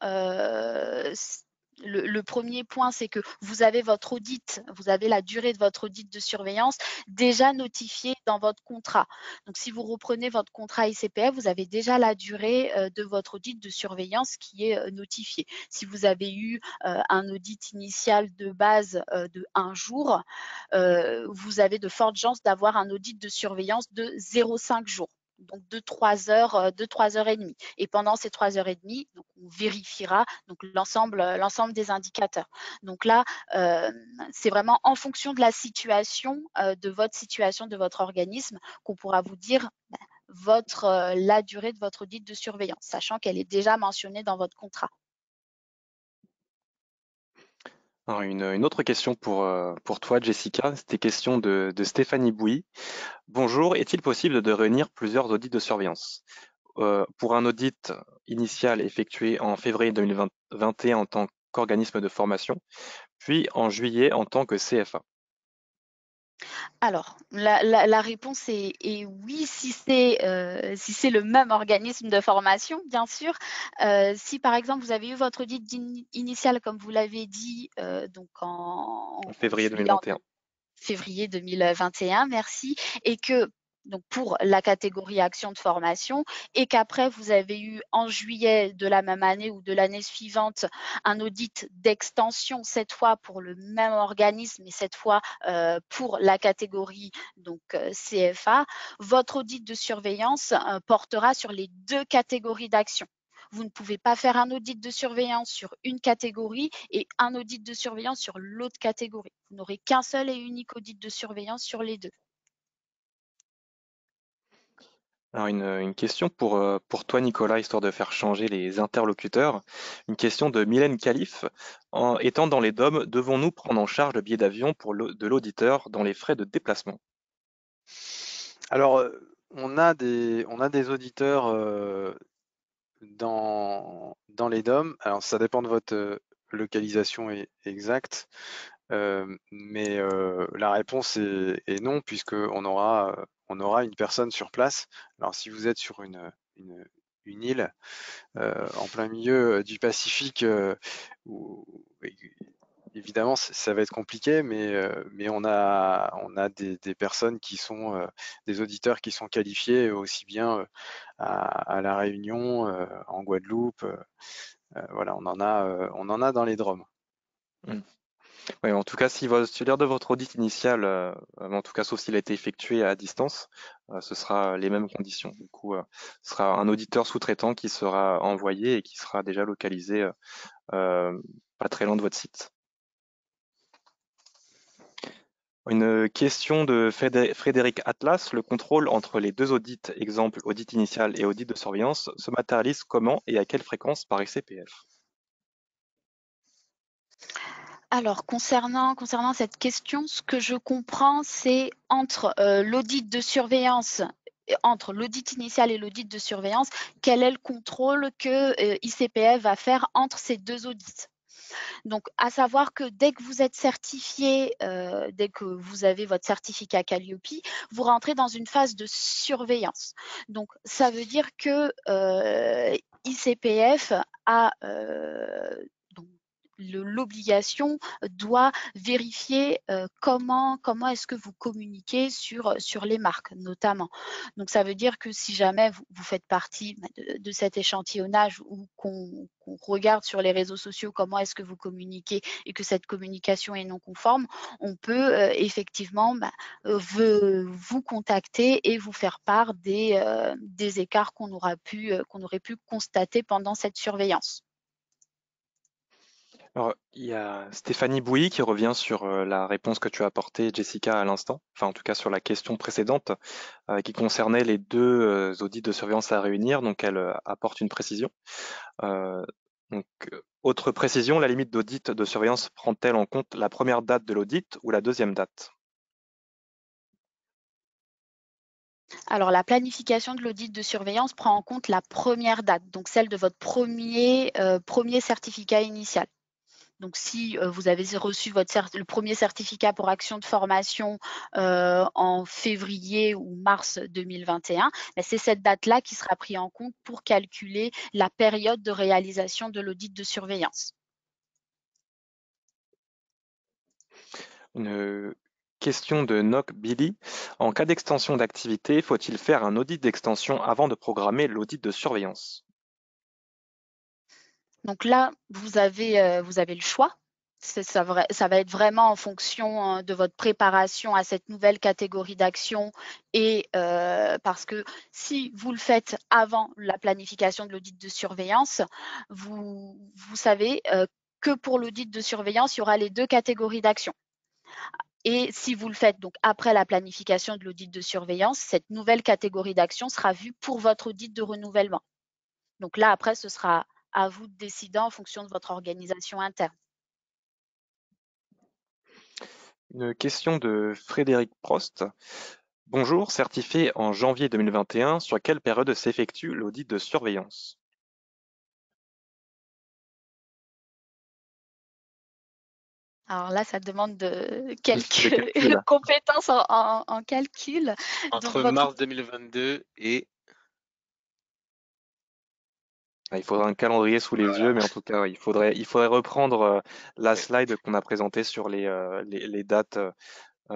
le premier point, c'est que vous avez votre audit, vous avez la durée de votre audit de surveillance déjà notifiée dans votre contrat. Donc, si vous reprenez votre contrat ICPF, vous avez déjà la durée de votre audit de surveillance qui est notifiée. Si vous avez eu un audit initial de base de 1 jour, vous avez de fortes chances d'avoir un audit de surveillance de 0,5 jours. Donc de 3 heures, et demie. Et pendant ces 3 heures et demie, donc on vérifiera donc l'ensemble des indicateurs. Donc là, c'est vraiment en fonction de la situation, de votre organisme, qu'on pourra vous dire la durée de votre audit de surveillance, sachant qu'elle est déjà mentionnée dans votre contrat. Alors, une autre question pour toi, Jessica. C'était question de Stéphanie Bouilly. Bonjour, est-il possible de réunir plusieurs audits de surveillance? Pour un audit initial effectué en février 2021 en tant qu'organisme de formation, puis en juillet en tant que CFA. Alors, la réponse est oui, si c'est le même organisme de formation, bien sûr. Si par exemple vous avez eu votre audit initial, comme vous l'avez dit, donc en Février juillet, 2021. février 2021, merci, et que donc pour la catégorie action de formation, et qu'après vous avez eu en juillet de la même année ou de l'année suivante un audit d'extension, cette fois pour le même organisme et cette fois pour la catégorie donc CFA, votre audit de surveillance portera sur les 2 catégories d'actions. Vous ne pouvez pas faire un audit de surveillance sur une catégorie et un audit de surveillance sur l'autre catégorie. Vous n'aurez qu'un seul et unique audit de surveillance sur les 2. Alors une question pour toi, Nicolas, histoire de faire changer les interlocuteurs. Une question de Mylène Calife. Étant dans les DOM, devons-nous prendre en charge le billet d'avion de l'auditeur dans les frais de déplacement? Alors, on a des auditeurs dans les DOM. Alors, ça dépend de votre localisation exacte. Mais la réponse est non, puisqu'on aura une personne sur place. Alors si vous êtes sur une île en plein milieu du Pacifique, évidemment ça va être compliqué, mais on a des personnes qui sont des auditeurs qui sont qualifiés aussi bien à La Réunion, en Guadeloupe, voilà, on en a dans les Drom. Mm. Oui, en tout cas, si lors de votre audit initial, en tout cas, sauf s'il a été effectué à distance, ce sera les mêmes conditions. Du coup, ce sera un auditeur sous-traitant qui sera envoyé et qui sera déjà localisé pas très loin de votre site. Une question de Frédéric Atlas. Le contrôle entre les deux audits, exemple audit initial et audit de surveillance, se matérialise comment et à quelle fréquence par ICPF? Alors, concernant cette question, ce que je comprends, c'est entre l'audit de surveillance, entre l'audit initial et l'audit de surveillance, quel est le contrôle que ICPF va faire entre ces deux audits. Donc, à savoir que dès que vous êtes certifié, dès que vous avez votre certificat Calliope, vous rentrez dans une phase de surveillance. Donc, ça veut dire que ICPF a l'obligation doit vérifier comment est-ce que vous communiquez sur les marques notamment. Donc ça veut dire que si jamais vous faites partie de cet échantillonnage ou qu'on regarde sur les réseaux sociaux comment est-ce que vous communiquez et que cette communication est non conforme, on peut effectivement vous contacter et vous faire part des écarts qu'on aurait pu constater pendant cette surveillance. Alors, il y a Stéphanie Bouilly qui revient sur la réponse que tu as apportée, Jessica, à l'instant, enfin en tout cas sur la question précédente qui concernait les deux audits de surveillance à réunir, donc elle apporte une précision. Euh, autre précision, la limite d'audit de surveillance prend-elle en compte la première date de l'audit ou la deuxième date? Alors, la planification de l'audit de surveillance prend en compte la première date, donc celle de votre premier certificat initial. Donc, si vous avez reçu le premier certificat pour action de formation en février ou mars 2021, c'est cette date-là qui sera prise en compte pour calculer la période de réalisation de l'audit de surveillance. Une question de Noc Billy. En cas d'extension d'activité, faut-il faire un audit d'extension avant de programmer l'audit de surveillance? Donc là, vous avez le choix. Ça va être vraiment en fonction de votre préparation à cette nouvelle catégorie d'action et parce que si vous le faites avant la planification de l'audit de surveillance, vous savez que pour l'audit de surveillance, il y aura les deux catégories d'action. Et si vous le faites donc après la planification de l'audit de surveillance, cette nouvelle catégorie d'action sera vue pour votre audit de renouvellement. Donc là, après, ce sera à vous de décider en fonction de votre organisation interne. Une question de Frédéric Prost. Bonjour, certifié en janvier 2021, sur quelle période s'effectue l'audit de surveillance? Alors là, ça demande de calcul. compétences en calcul. Entre mars 2022 et... Il faudra un calendrier sous les yeux, mais en tout cas, il faudrait reprendre la slide qu'on a présentée sur les dates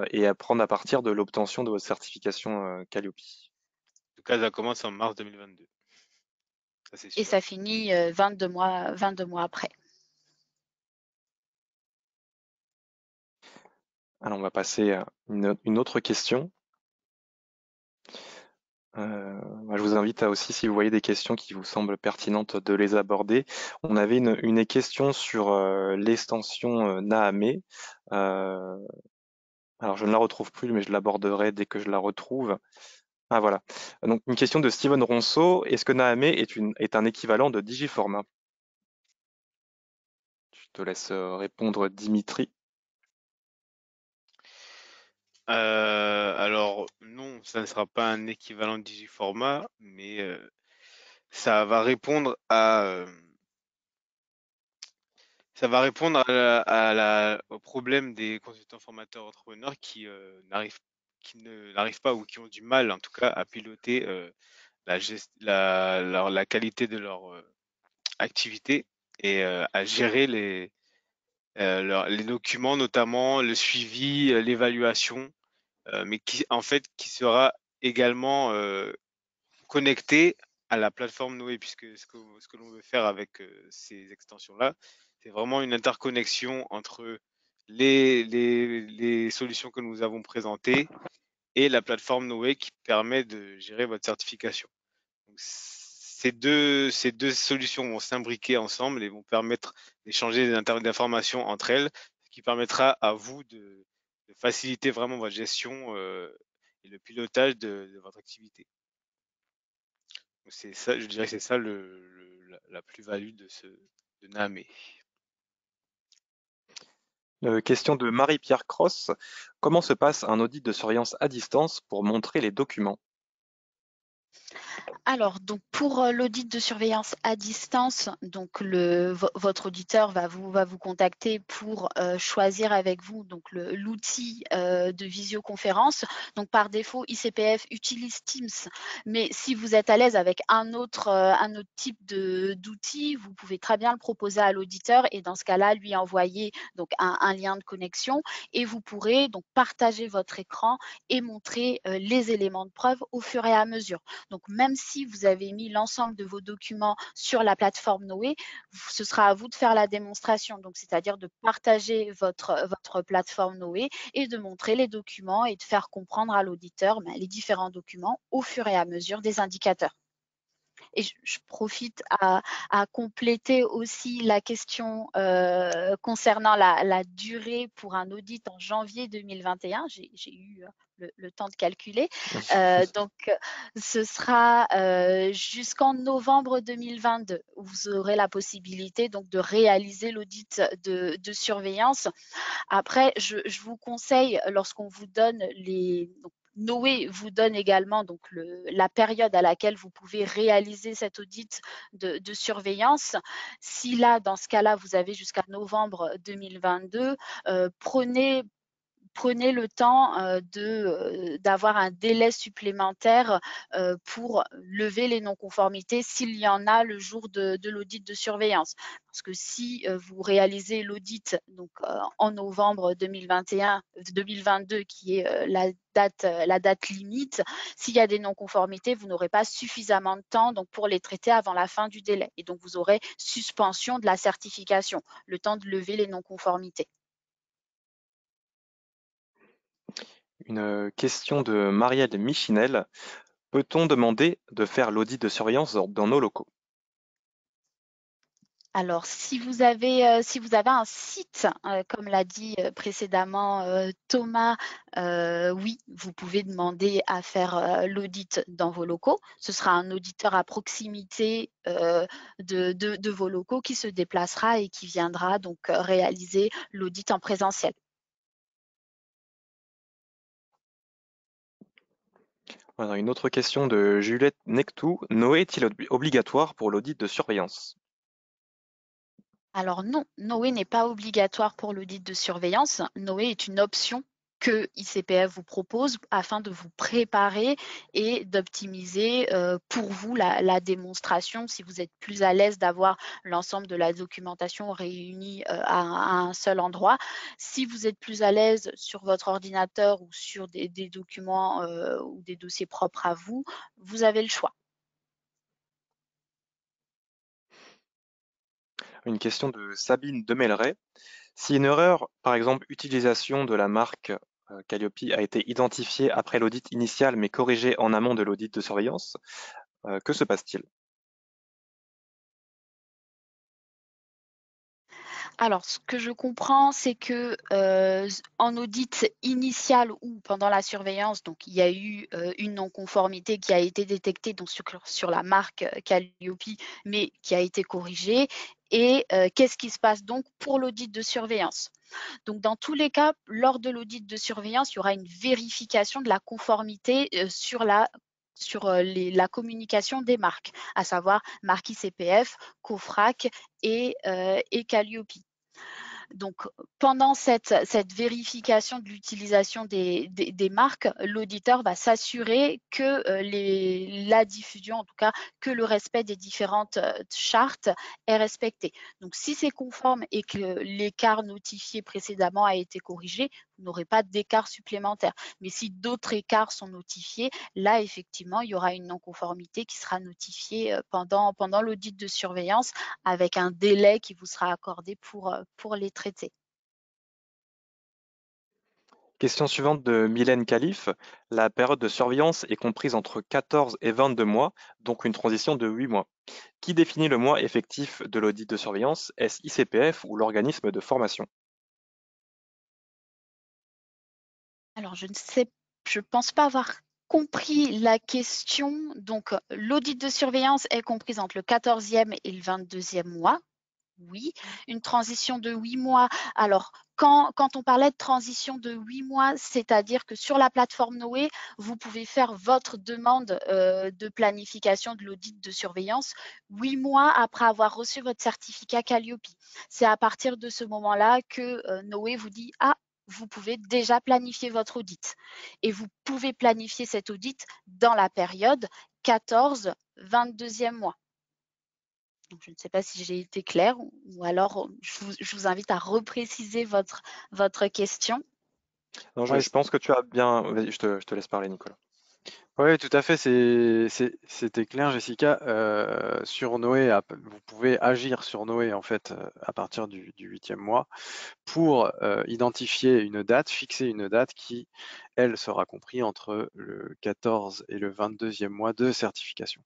et apprendre à partir de l'obtention de votre certification Calliope. En tout cas, ça commence en mars 2022. Ça, c'est sûr. Et ça finit 22 mois après. Alors, on va passer à une autre question. Je vous invite à aussi, si vous voyez des questions qui vous semblent pertinentes, de les aborder. On avait une question sur l'extension Naame. Alors, je ne la retrouve plus, mais je l'aborderai dès que je la retrouve. Ah voilà. Donc, une question de Steven Ronceau. Est-ce que Naame est un équivalent de Digiformat? Je te laisse répondre, Dimitri. Alors, non, ça ne sera pas un équivalent de Digiformat, mais ça va répondre à Ça va répondre au problème des consultants formateurs entrepreneurs qui ne n'arrivent pas ou qui ont du mal, en tout cas, à piloter la qualité de leur activité et à gérer les documents, notamment le suivi, l'évaluation, mais qui sera également connecté à la plateforme Noé, puisque ce que l'on veut faire avec ces extensions-là, c'est vraiment une interconnexion entre les solutions que nous avons présentées et la plateforme Noé qui permet de gérer votre certification. Donc, ces deux solutions vont s'imbriquer ensemble et vont permettre d'échanger des informations entre elles, ce qui permettra à vous de faciliter vraiment votre gestion et le pilotage de votre activité. C'est ça, je dirais que c'est ça la plus-value de Naamé. Question de Marie-Pierre Cross. Comment se passe un audit de surveillance à distance pour montrer les documents? Alors, donc pour l'audit de surveillance à distance, donc votre auditeur va vous contacter pour choisir avec vous donc l'outil de visioconférence. Donc par défaut, ICPF utilise Teams, mais si vous êtes à l'aise avec un autre type d'outil, vous pouvez très bien le proposer à l'auditeur et dans ce cas-là, lui envoyer donc un lien de connexion et vous pourrez donc partager votre écran et montrer les éléments de preuve au fur et à mesure. Donc, même si vous avez mis l'ensemble de vos documents sur la plateforme Noé, ce sera à vous de faire la démonstration. Donc, c'est-à-dire de partager votre plateforme Noé et de montrer les documents et de faire comprendre à l'auditeur les différents documents au fur et à mesure des indicateurs. Et je profite à compléter aussi la question concernant la durée pour un audit en janvier 2021. J'ai eu le temps de calculer. Donc, ce sera jusqu'en novembre 2022 où vous aurez la possibilité donc de réaliser l'audit de surveillance. Après, je vous conseille, lorsqu'on vous donne donc, Noé vous donne également donc la période à laquelle vous pouvez réaliser cet audit de surveillance. Si là, dans ce cas-là, vous avez jusqu'à novembre 2022, prenez le temps d'avoir un délai supplémentaire pour lever les non-conformités s'il y en a le jour de l'audit de surveillance. Parce que si vous réalisez l'audit donc en novembre 2022, qui est la date limite, s'il y a des non-conformités, vous n'aurez pas suffisamment de temps donc pour les traiter avant la fin du délai. Et donc, vous aurez suspension de la certification, le temps de lever les non-conformités. Une question de Marielle Michinel. Peut-on demander de faire l'audit de surveillance dans nos locaux? Alors, si vous avez un site, comme l'a dit précédemment Thomas, oui, vous pouvez demander à faire l'audit dans vos locaux. Ce sera un auditeur à proximité de vos locaux qui se déplacera et qui viendra donc réaliser l'audit en présentiel. Voilà, une autre question de Juliette Nectou. Noé est-il obligatoire pour l'audit de surveillance? Alors non, Noé n'est pas obligatoire pour l'audit de surveillance. Noé est une option que ICPF vous propose afin de vous préparer et d'optimiser pour vous la démonstration si vous êtes plus à l'aise d'avoir l'ensemble de la documentation réunie à un seul endroit. Si vous êtes plus à l'aise sur votre ordinateur ou sur des documents ou des dossiers propres à vous, vous avez le choix. Une question de Sabine Demelray. Si une erreur, par exemple utilisation de la marque Calliope, a été identifiée après l'audit initial mais corrigée en amont de l'audit de surveillance, que se passe-t-il? Alors, ce que je comprends, c'est que en audit initial ou pendant la surveillance, donc il y a eu une non-conformité qui a été détectée donc sur la marque Calliope, mais qui a été corrigée. Et qu'est-ce qui se passe donc pour l'audit de surveillance? Donc, dans tous les cas, lors de l'audit de surveillance, il y aura une vérification de la conformité sur la communication des marques, à savoir marque ICPF, COFRAC et Calliope. Donc, pendant cette vérification de l'utilisation des marques, l'auditeur va s'assurer que la diffusion, en tout cas, que le respect des différentes chartes est respecté. Donc, si c'est conforme et que l'écart notifié précédemment a été corrigé, vous n'aurez pas d'écart supplémentaire. Mais si d'autres écarts sont notifiés, là, effectivement, il y aura une non-conformité qui sera notifiée pendant l'audit de surveillance avec un délai qui vous sera accordé pour les traiter. Question suivante de Mylène Khalif. La période de surveillance est comprise entre 14 et 22 mois, donc une transition de 8 mois. Qui définit le mois effectif de l'audit de surveillance? Est-ce ICPF ou l'organisme de formation? Alors, je pense pas avoir compris la question. Donc, l'audit de surveillance est comprise entre le 14e et le 22e mois. Oui, une transition de 8 mois. Alors, quand on parlait de transition de 8 mois, c'est-à-dire que sur la plateforme Noé, vous pouvez faire votre demande de planification de l'audit de surveillance 8 mois après avoir reçu votre certificat Calliope. C'est à partir de ce moment-là que Noé vous dit « Ah, vous pouvez déjà planifier votre audit ». Et vous pouvez planifier cet audit dans la période 14-22e mois. Donc, je ne sais pas si j'ai été claire ou alors je vous invite à repréciser votre question. Non, Ouais, je pense que tu as bien. Vas-y, je te laisse parler, Nicolas. ouais, tout à fait, c'était clair, Jessica. Sur Noé, vous pouvez agir sur Noé en fait à partir du 8e mois pour identifier une date, fixer une date qui, elle, sera comprise entre le 14 et le 22e mois de certification.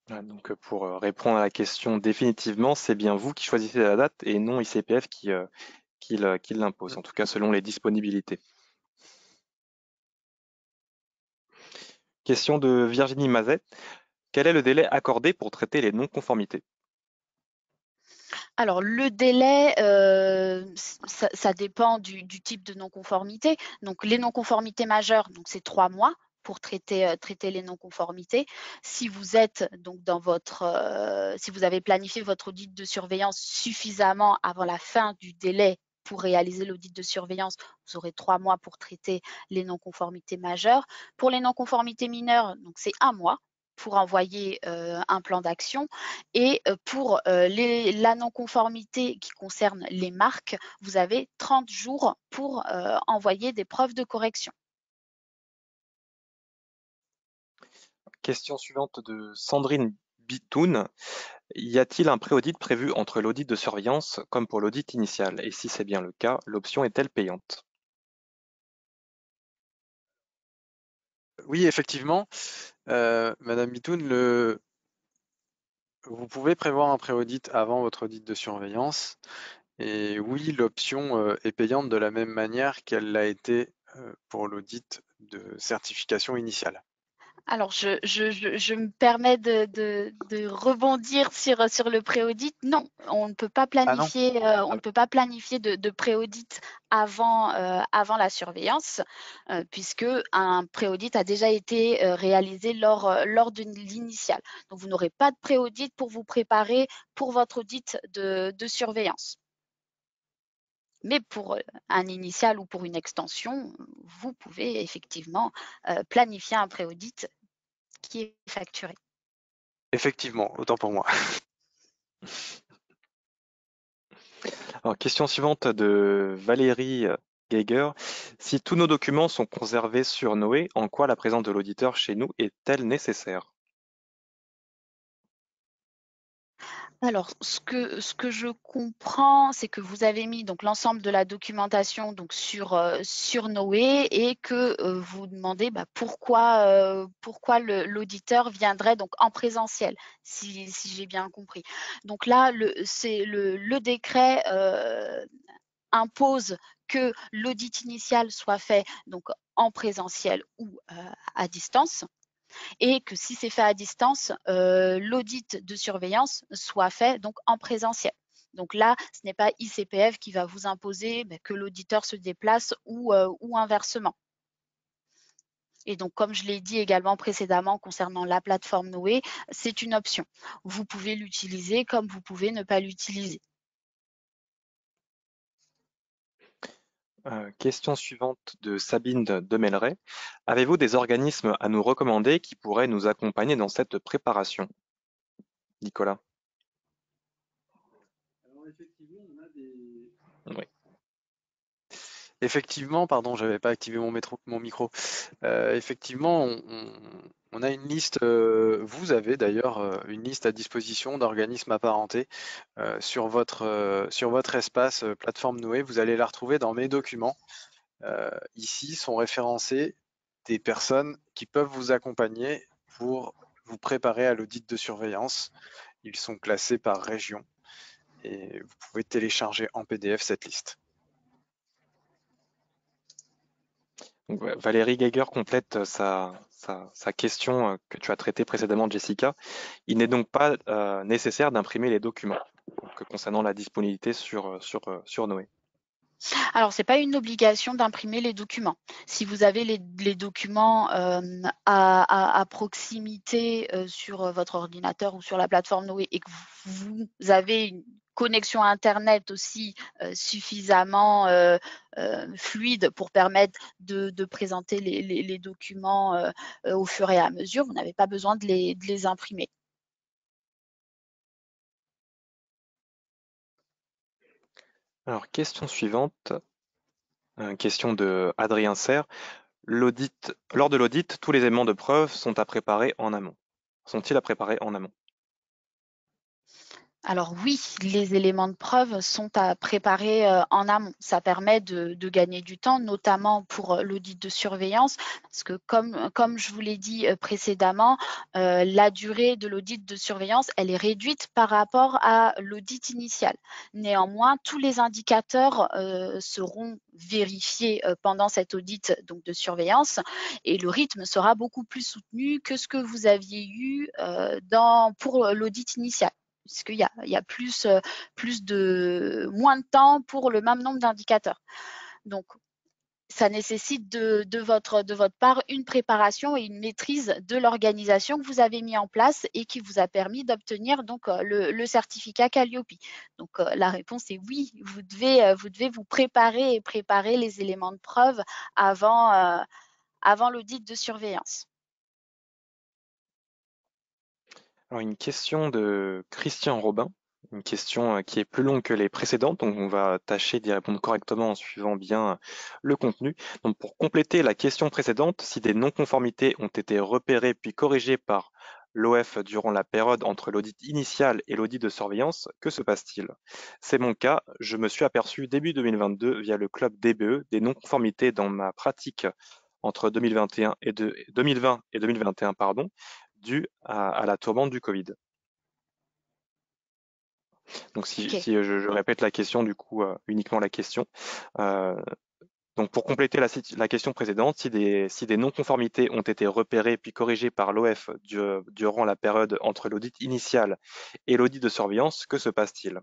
Ouais, donc pour répondre à la question définitivement, c'est bien vous qui choisissez la date et non ICPF qui l'impose, en tout cas selon les disponibilités. Question de Virginie Mazet. Quel est le délai accordé pour traiter les non-conformités? Alors, le délai, ça dépend du type de non-conformité. Donc, les non-conformités majeures, donc c'est 3 mois pour traiter les non-conformités. Si vous êtes donc si vous avez planifié votre audit de surveillance suffisamment avant la fin du délai pour réaliser l'audit de surveillance, vous aurez 3 mois pour traiter les non-conformités majeures. Pour les non-conformités mineures, donc c'est 1 mois pour envoyer un plan d'action. Et pour la non-conformité qui concerne les marques, vous avez 30 jours pour envoyer des preuves de correction. Question suivante de Sandrine Bitoun. Y a-t-il un pré-audit prévu entre l'audit de surveillance comme pour l'audit initial? Et si c'est bien le cas, l'option est-elle payante? Oui, effectivement, Madame Bitoun, vous pouvez prévoir un pré-audit avant votre audit de surveillance. Et oui, l'option est payante de la même manière qu'elle l'a été pour l'audit de certification initiale. Alors, je me permets de rebondir sur le pré-audit. Non, on ne peut pas Ah non? planifier, de pré-audit avant la surveillance, puisque un pré-audit a déjà été réalisé lors de l'initial. Donc, vous n'aurez pas de pré-audit pour vous préparer pour votre audit de surveillance. Mais pour un initial ou pour une extension, vous pouvez effectivement planifier un pré-audit qui est facturé. Effectivement, autant pour moi. Alors, question suivante de Valérie Geiger. Si tous nos documents sont conservés sur Noé, en quoi la présence de l'auditeur chez nous est-elle nécessaire? Alors, ce que je comprends, c'est que vous avez mis donc l'ensemble de la documentation donc sur Noé et que vous demandez pourquoi l'auditeur viendrait donc en présentiel, si j'ai bien compris. Donc là, le décret impose que l'audit initial soit fait donc en présentiel ou à distance. Et que si c'est fait à distance, l'audit de surveillance soit fait donc en présentiel. Donc là, ce n'est pas ICPF qui va vous imposer que l'auditeur se déplace ou inversement. Et donc, comme je l'ai dit également précédemment concernant la plateforme Noé, c'est une option. Vous pouvez l'utiliser comme vous pouvez ne pas l'utiliser. Question suivante de Sabine de Melleray. Avez-vous des organismes à nous recommander qui pourraient nous accompagner dans cette préparation? Nicolas. Alors effectivement, on a des... Oui. Effectivement, pardon, j'avais pas activé mon micro. Effectivement, on a une liste, vous avez d'ailleurs une liste à disposition d'organismes apparentés sur votre espace plateforme Noé. Vous allez la retrouver dans mes documents. Ici sont référencées des personnes qui peuvent vous accompagner pour vous préparer à l'audit de surveillance. Ils sont classés par région et vous pouvez télécharger en PDF cette liste. Donc, Valérie Geiger complète sa question que tu as traitée précédemment, Jessica. Il n'est donc pas nécessaire d'imprimer les documents concernant la disponibilité sur Noé. Alors, c'est pas une obligation d'imprimer les documents. Si vous avez les documents à proximité sur votre ordinateur ou sur la plateforme Noé et que vous avez une connexion Internet aussi suffisamment fluide pour permettre de présenter les documents au fur et à mesure, vous n'avez pas besoin de les imprimer. Alors, question suivante, question de Adrien Serre. Lors de l'audit, tous les éléments de preuve sont à préparer en amont. Sont-ils à préparer en amont? Alors oui, les éléments de preuve sont à préparer en amont. Ça permet de gagner du temps, notamment pour l'audit de surveillance, parce que comme je vous l'ai dit précédemment, la durée de l'audit de surveillance, elle est réduite par rapport à l'audit initial. Néanmoins, tous les indicateurs seront vérifiés pendant cet audit donc, de surveillance et le rythme sera beaucoup plus soutenu que ce que vous aviez eu pour l'audit initial, puisqu'il y a moins de temps pour le même nombre d'indicateurs. Donc, ça nécessite de votre part une préparation et une maîtrise de l'organisation que vous avez mis en place et qui vous a permis d'obtenir donc le certificat Calliope. Donc la réponse est oui, vous devez vous préparer et préparer les éléments de preuve avant l'audit de surveillance. Alors, une question de Christian Robin, une question qui est plus longue que les précédentes, donc on va tâcher d'y répondre correctement en suivant bien le contenu. Donc, pour compléter la question précédente, si des non-conformités ont été repérées puis corrigées par l'OF durant la période entre l'audit initial et l'audit de surveillance, que se passe-t-il? C'est mon cas, je me suis aperçu début 2022 via le club DBE des non-conformités dans ma pratique entre 2020 et 2021, pardon, dû à la tourmente du Covid. Donc si, Ok. si je répète la question, du coup, uniquement la question. Euh, donc pour compléter la question précédente, si des non-conformités ont été repérées puis corrigées par l'OF durant la période entre l'audit initial et l'audit de surveillance, que se passe-t-il?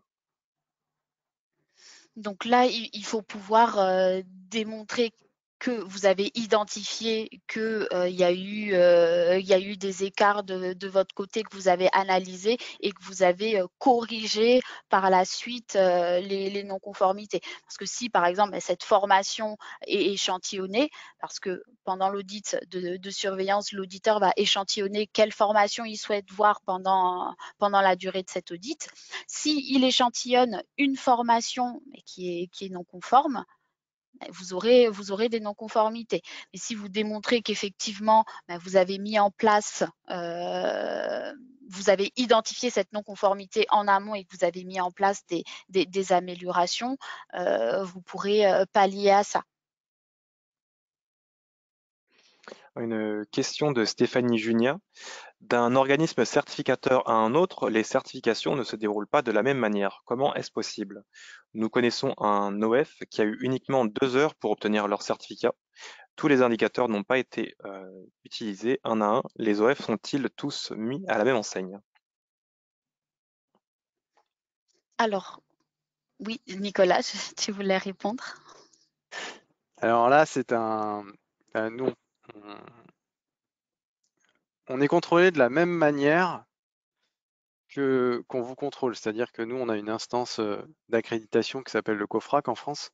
Donc là, il faut pouvoir démontrer que vous avez identifié qu'il y a eu des écarts de votre côté que vous avez analysés et que vous avez corrigé par la suite les non-conformités. Parce que si, par exemple, cette formation est échantillonnée, parce que pendant l'audit de surveillance, l'auditeur va échantillonner quelle formation il souhaite voir pendant la durée de cet audit. S'il échantillonne une formation qui est non conforme, vous aurez des non-conformités. Mais si vous démontrez qu'effectivement, vous avez mis en place, vous avez identifié cette non-conformité en amont et que vous avez mis en place des améliorations, vous pourrez pallier à ça. Une question de Stéphanie Junia. D'un organisme certificateur à un autre, les certifications ne se déroulent pas de la même manière. Comment est-ce possible? Nous connaissons un OF qui a eu uniquement 2 heures pour obtenir leur certificat. Tous les indicateurs n'ont pas été utilisés un à un. Les OF sont-ils tous mis à la même enseigne? Alors, oui, Nicolas, tu voulais répondre? Alors là, nous, on est contrôlé de la même manière qu'on vous contrôle. C'est-à-dire que nous, on a une instance d'accréditation qui s'appelle le COFRAC en France,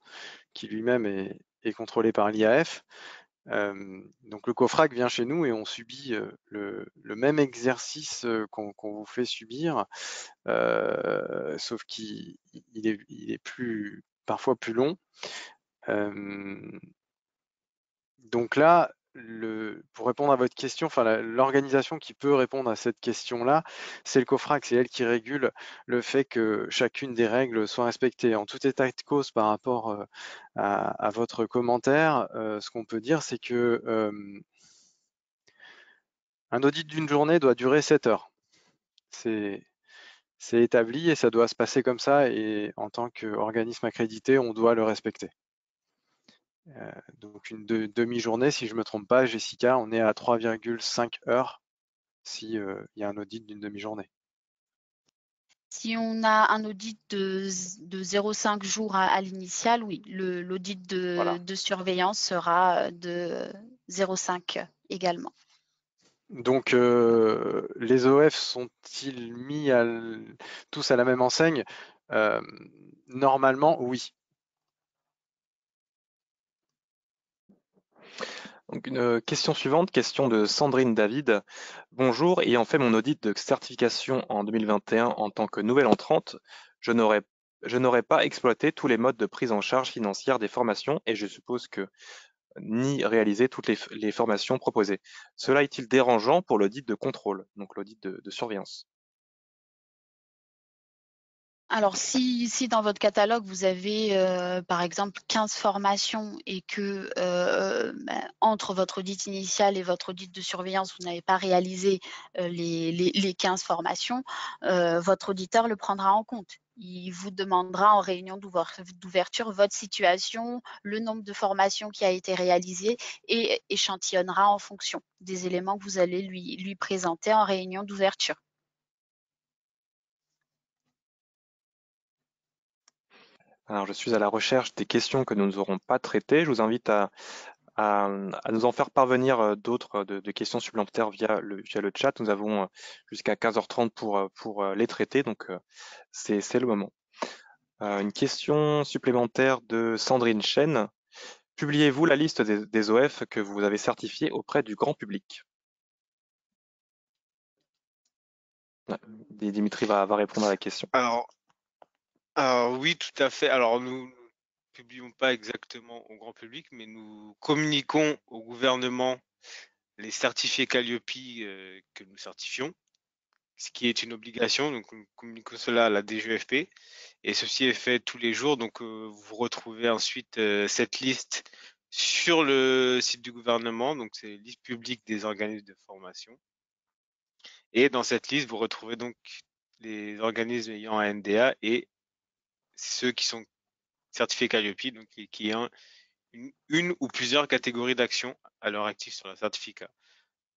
qui lui-même est contrôlé par l'IAF. Donc le COFRAC vient chez nous et on subit le même exercice qu'on vous fait subir, sauf qu'il est parfois plus long. Donc là, pour répondre à votre question, l'organisation qui peut répondre à cette question-là, c'est le COFRAC, c'est elle qui régule le fait que chacune des règles soit respectée. En tout état de cause par rapport à votre commentaire, ce qu'on peut dire, c'est que un audit d'une journée doit durer 7 heures. C'est établi et ça doit se passer comme ça, et en tant qu'organisme accrédité, on doit le respecter. Donc une demi-journée, si je ne me trompe pas, Jessica, on est à 3,5 heures si y a un audit d'une demi-journée. Si on a un audit de 0,5 jours à l'initial, oui, l'audit de surveillance sera de 0,5 également. Donc les OF sont-ils mis tous à la même enseigne? Normalement, oui. Donc, une question suivante, question de Sandrine David. Bonjour, ayant fait mon audit de certification en 2021 en tant que nouvelle entrante, je n'aurais pas exploité tous les modes de prise en charge financière des formations et je suppose que ni réalisé toutes les formations proposées. Cela est-il dérangeant pour l'audit de contrôle, donc l'audit de surveillance? Alors, si dans votre catalogue, vous avez, par exemple, 15 formations et que entre votre audit initial et votre audit de surveillance, vous n'avez pas réalisé les 15 formations, votre auditeur le prendra en compte. Il vous demandera en réunion d'ouverture votre situation, le nombre de formations qui a été réalisé et échantillonnera en fonction des éléments que vous allez lui présenter en réunion d'ouverture. Alors, je suis à la recherche des questions que nous n'aurons pas traitées. Je vous invite à nous en faire parvenir d'autres de questions supplémentaires via le chat. Nous avons jusqu'à 15h30 pour les traiter, donc c'est le moment. Une question supplémentaire de Sandrine Chen. Publiez-vous la liste des OF que vous avez certifiés auprès du grand public? Dimitri va répondre à la question. Alors oui, tout à fait. Alors nous ne publions pas exactement au grand public, mais nous communiquons au gouvernement les certifiés Calliope que nous certifions, ce qui est une obligation. Donc nous communiquons cela à la DGFP et ceci est fait tous les jours. Donc vous retrouvez ensuite cette liste sur le site du gouvernement. Donc c'est la liste publique des organismes de formation. Et dans cette liste, vous retrouvez donc les organismes ayant un NDA et ceux qui sont certifiés Calliope, donc qui ont une ou plusieurs catégories d'actions à leur actif sur le certificat.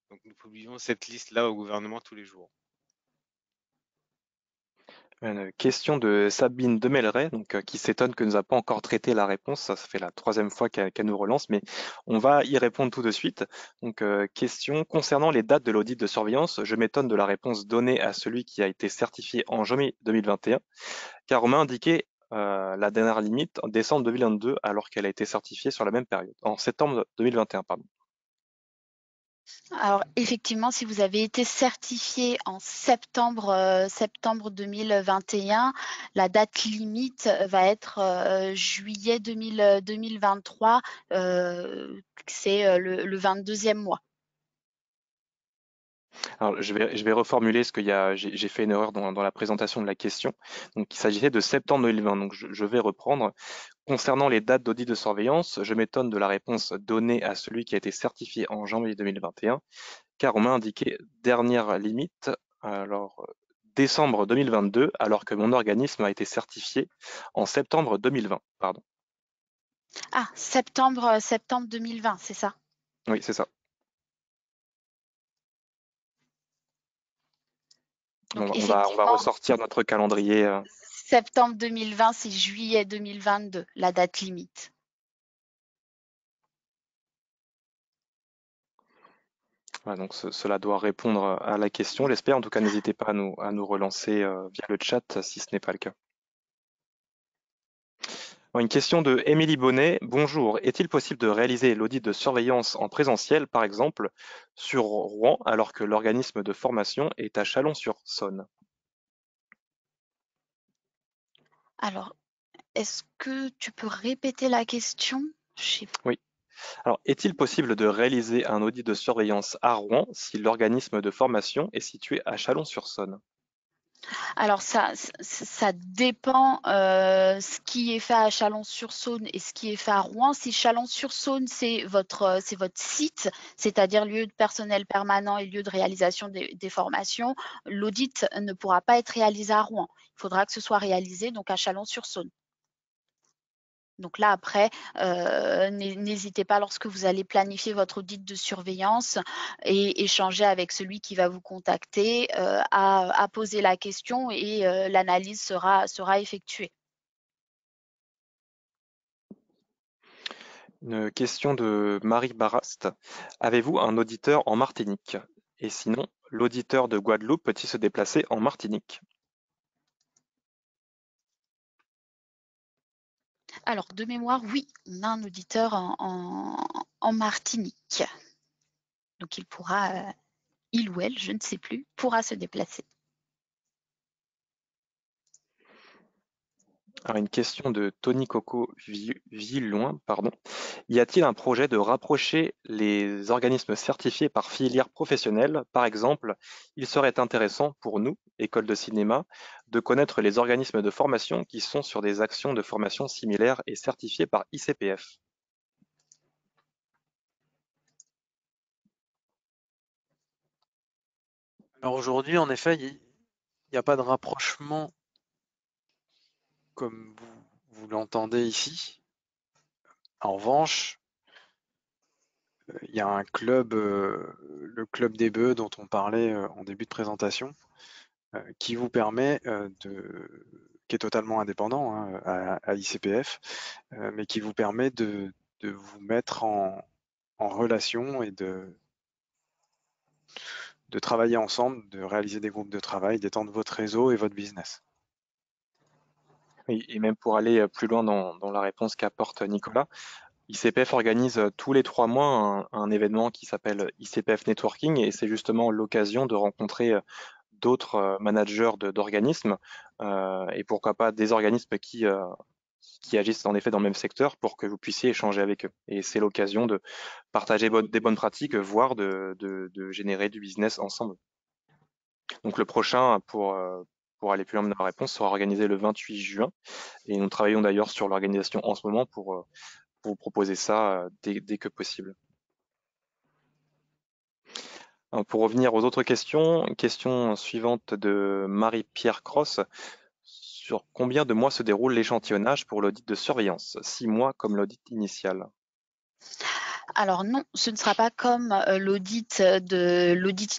Donc nous publions cette liste-là au gouvernement tous les jours. Une question de Sabine Demelray, donc, qui s'étonne que nous n'avons pas encore traité la réponse. Ça fait la 3e fois qu'elle nous relance, mais on va y répondre tout de suite. Donc, question concernant les dates de l'audit de surveillance. Je m'étonne de la réponse donnée à celui qui a été certifié en janvier 2021, car on m'a indiqué la dernière limite en décembre 2022, alors qu'elle a été certifiée sur la même période, en septembre 2021, pardon. Alors effectivement, si vous avez été certifié en septembre 2021, la date limite va être juillet 2023, c'est le 22e mois. Alors, je vais reformuler parce j'ai fait une erreur dans la présentation de la question. Donc, il s'agissait de septembre 2020. Donc, je vais reprendre. Concernant les dates d'audit de surveillance, je m'étonne de la réponse donnée à celui qui a été certifié en janvier 2021, car on m'a indiqué dernière limite, alors décembre 2022, alors que mon organisme a été certifié en septembre 2020. Pardon. Ah, septembre 2020, c'est ça? Oui, c'est ça. Donc On va ressortir notre calendrier. Septembre 2020, c'est juillet 2022, la date limite. Voilà, donc cela doit répondre à la question, j'espère. En tout cas, n'hésitez pas à nous relancer via le chat si ce n'est pas le cas. Une question de Émilie Bonnet. Bonjour, est-il possible de réaliser l'audit de surveillance en présentiel, par exemple, sur Rouen, alors que l'organisme de formation est à Chalon-sur-Saône? Alors, est-ce que tu peux répéter la question? Oui. Alors, est-il possible de réaliser un audit de surveillance à Rouen si l'organisme de formation est situé à Chalon-sur-Saône? Alors ça dépend ce qui est fait à Chalon-sur-Saône et ce qui est fait à Rouen. Si Chalon-sur-Saône, c'est votre site, c'est-à-dire lieu de personnel permanent et lieu de réalisation des formations, l'audit ne pourra pas être réalisé à Rouen. Il faudra que ce soit réalisé donc à Chalon-sur-Saône. Donc là, après, n'hésitez pas lorsque vous allez planifier votre audit de surveillance et échanger avec celui qui va vous contacter à poser la question et l'analyse sera effectuée. Une question de Marie Barast. Avez-vous un auditeur en Martinique? Et sinon, l'auditeur de Guadeloupe peut-il se déplacer en Martinique? Alors, de mémoire, oui, on a un auditeur en Martinique. Donc, il ou elle, je ne sais plus, pourra se déplacer. Alors, une question de Tony Coco Villoin, pardon. Y a-t-il un projet de rapprocher les organismes certifiés par filière professionnelle? Par exemple, il serait intéressant pour nous, école de cinéma, de connaître les organismes de formation qui sont sur des actions de formation similaires et certifiés par ICPF. Alors aujourd'hui, en effet, il n'y a pas de rapprochement comme vous l'entendez ici. En revanche, il y a un club, le club des bœufs dont on parlait en début de présentation, qui vous permet qui est totalement indépendant hein, à ICPF, mais qui vous permet de vous mettre en relation et de travailler ensemble, de réaliser des groupes de travail, d'étendre votre réseau et votre business. Oui, et même pour aller plus loin dans la réponse qu'apporte Nicolas, ICPF organise tous les 3 mois un événement qui s'appelle ICPF Networking et c'est justement l'occasion de rencontrer d'autres managers d'organismes et pourquoi pas des organismes qui agissent en effet dans le même secteur pour que vous puissiez échanger avec eux. Et c'est l'occasion de partager des bonnes pratiques, voire de générer du business ensemble. Donc le prochain, pour aller plus loin dans la réponse, sera organisé le 28 juin. Et nous travaillons d'ailleurs sur l'organisation en ce moment pour vous proposer ça dès que possible. Pour revenir aux autres questions, question suivante de Marie-Pierre Cross. Sur combien de mois se déroule l'échantillonnage pour l'audit de surveillance? 6 mois comme l'audit initial. Alors non, ce ne sera pas comme l'audit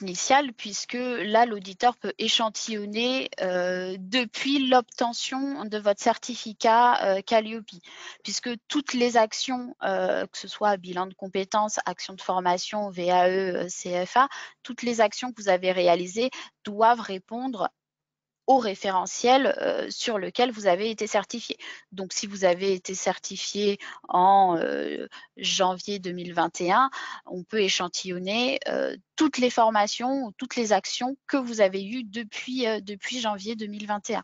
initial, puisque là, l'auditeur peut échantillonner depuis l'obtention de votre certificat Calliope, puisque toutes les actions, que ce soit bilan de compétences, actions de formation, VAE, CFA, toutes les actions que vous avez réalisées doivent répondre au référentiel sur lequel vous avez été certifié. Donc, si vous avez été certifié en janvier 2021, on peut échantillonner toutes les formations ou toutes les actions que vous avez eues depuis janvier 2021.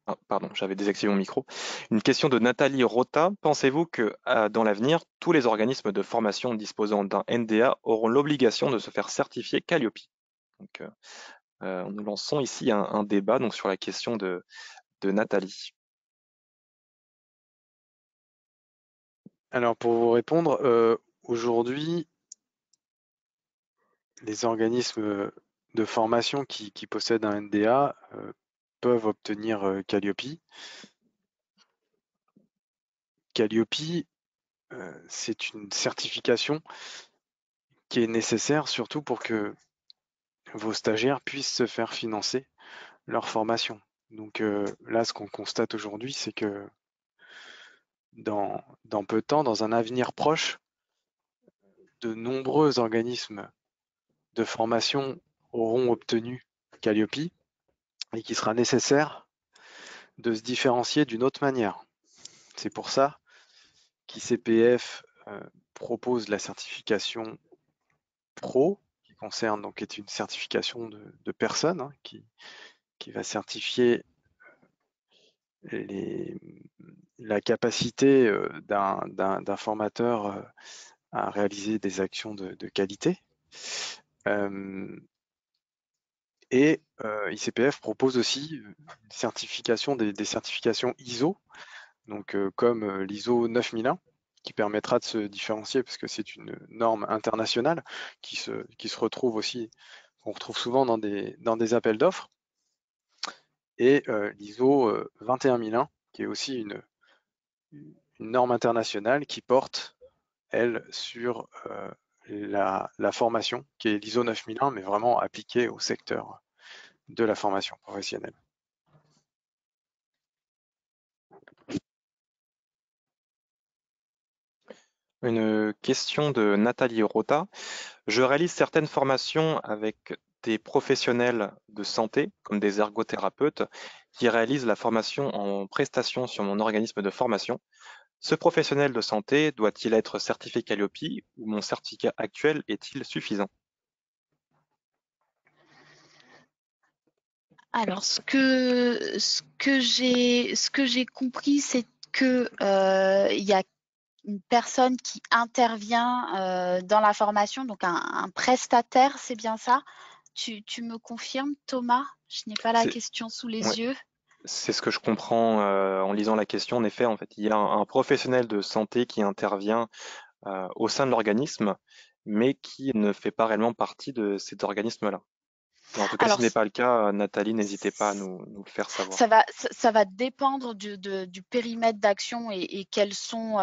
Ah, pardon, j'avais désactivé mon micro. Une question de Nathalie Rota. Pensez-vous que dans l'avenir, tous les organismes de formation disposant d'un NDA auront l'obligation de se faire certifier Calliope? Donc, nous lançons ici un débat donc, sur la question de Nathalie. Alors pour vous répondre, aujourd'hui, les organismes de formation qui possèdent un NDA peuvent obtenir Calliope. Calliope, c'est une certification qui est nécessaire surtout pour que vos stagiaires puissent se faire financer leur formation. Donc là, ce qu'on constate aujourd'hui, c'est que dans peu de temps, dans un avenir proche, de nombreux organismes de formation auront obtenu Calliope et qu'il sera nécessaire de se différencier d'une autre manière. C'est pour ça qu'ICPF propose la certification Pro, qui concerne donc est une certification de personnes qui va certifier la capacité d'un formateur à réaliser des actions de qualité. Et ICPF propose aussi une certification des certifications ISO, donc comme l'ISO 9001, qui permettra de se différencier parce que c'est une norme internationale qui se retrouve aussi, qu'on retrouve souvent dans des appels d'offres, et l'ISO 21001, qui est aussi une norme internationale qui porte, elle, sur la formation, qui est l'ISO 9001, mais vraiment appliquée au secteur de la formation professionnelle. Une question de Nathalie Rota. Je réalise certaines formations avec des professionnels de santé, comme des ergothérapeutes, qui réalisent la formation en prestation sur mon organisme de formation. Ce professionnel de santé doit-il être certifié Calliope ou mon certificat actuel est-il suffisant? Alors, ce que j'ai compris, c'est que il y a une personne qui intervient dans la formation, donc un prestataire, c'est bien ça? Tu me confirmes, Thomas? Je n'ai pas la C'est question sous ouais, les yeux. c'est ce que je comprends en lisant la question. En effet, il y a un professionnel de santé qui intervient au sein de l'organisme, mais qui ne fait pas réellement partie de cet organisme-là. En tout cas, si Alors, ce n'est pas le cas, Nathalie, n'hésitez pas à nous le faire savoir. ça va dépendre du périmètre d'action et quelles sont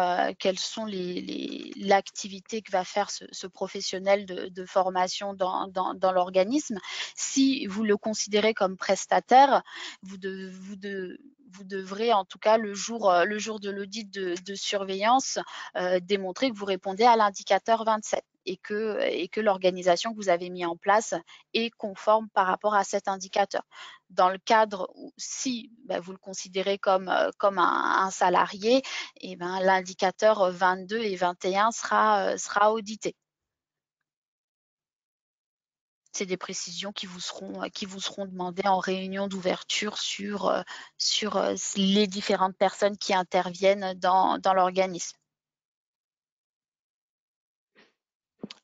l'activité que va faire ce professionnel de formation dans l'organisme. Si vous le considérez comme prestataire, vous devrez, en tout cas, le jour de l'audit de surveillance, démontrer que vous répondez à l'indicateur 27 et que l'organisation que vous avez mis en place est conforme par rapport à cet indicateur. Dans le cadre où, si vous le considérez comme un salarié, et l'indicateur 22 et 21 sera audité. C'est des précisions qui vous seront demandées en réunion d'ouverture sur les différentes personnes qui interviennent dans l'organisme.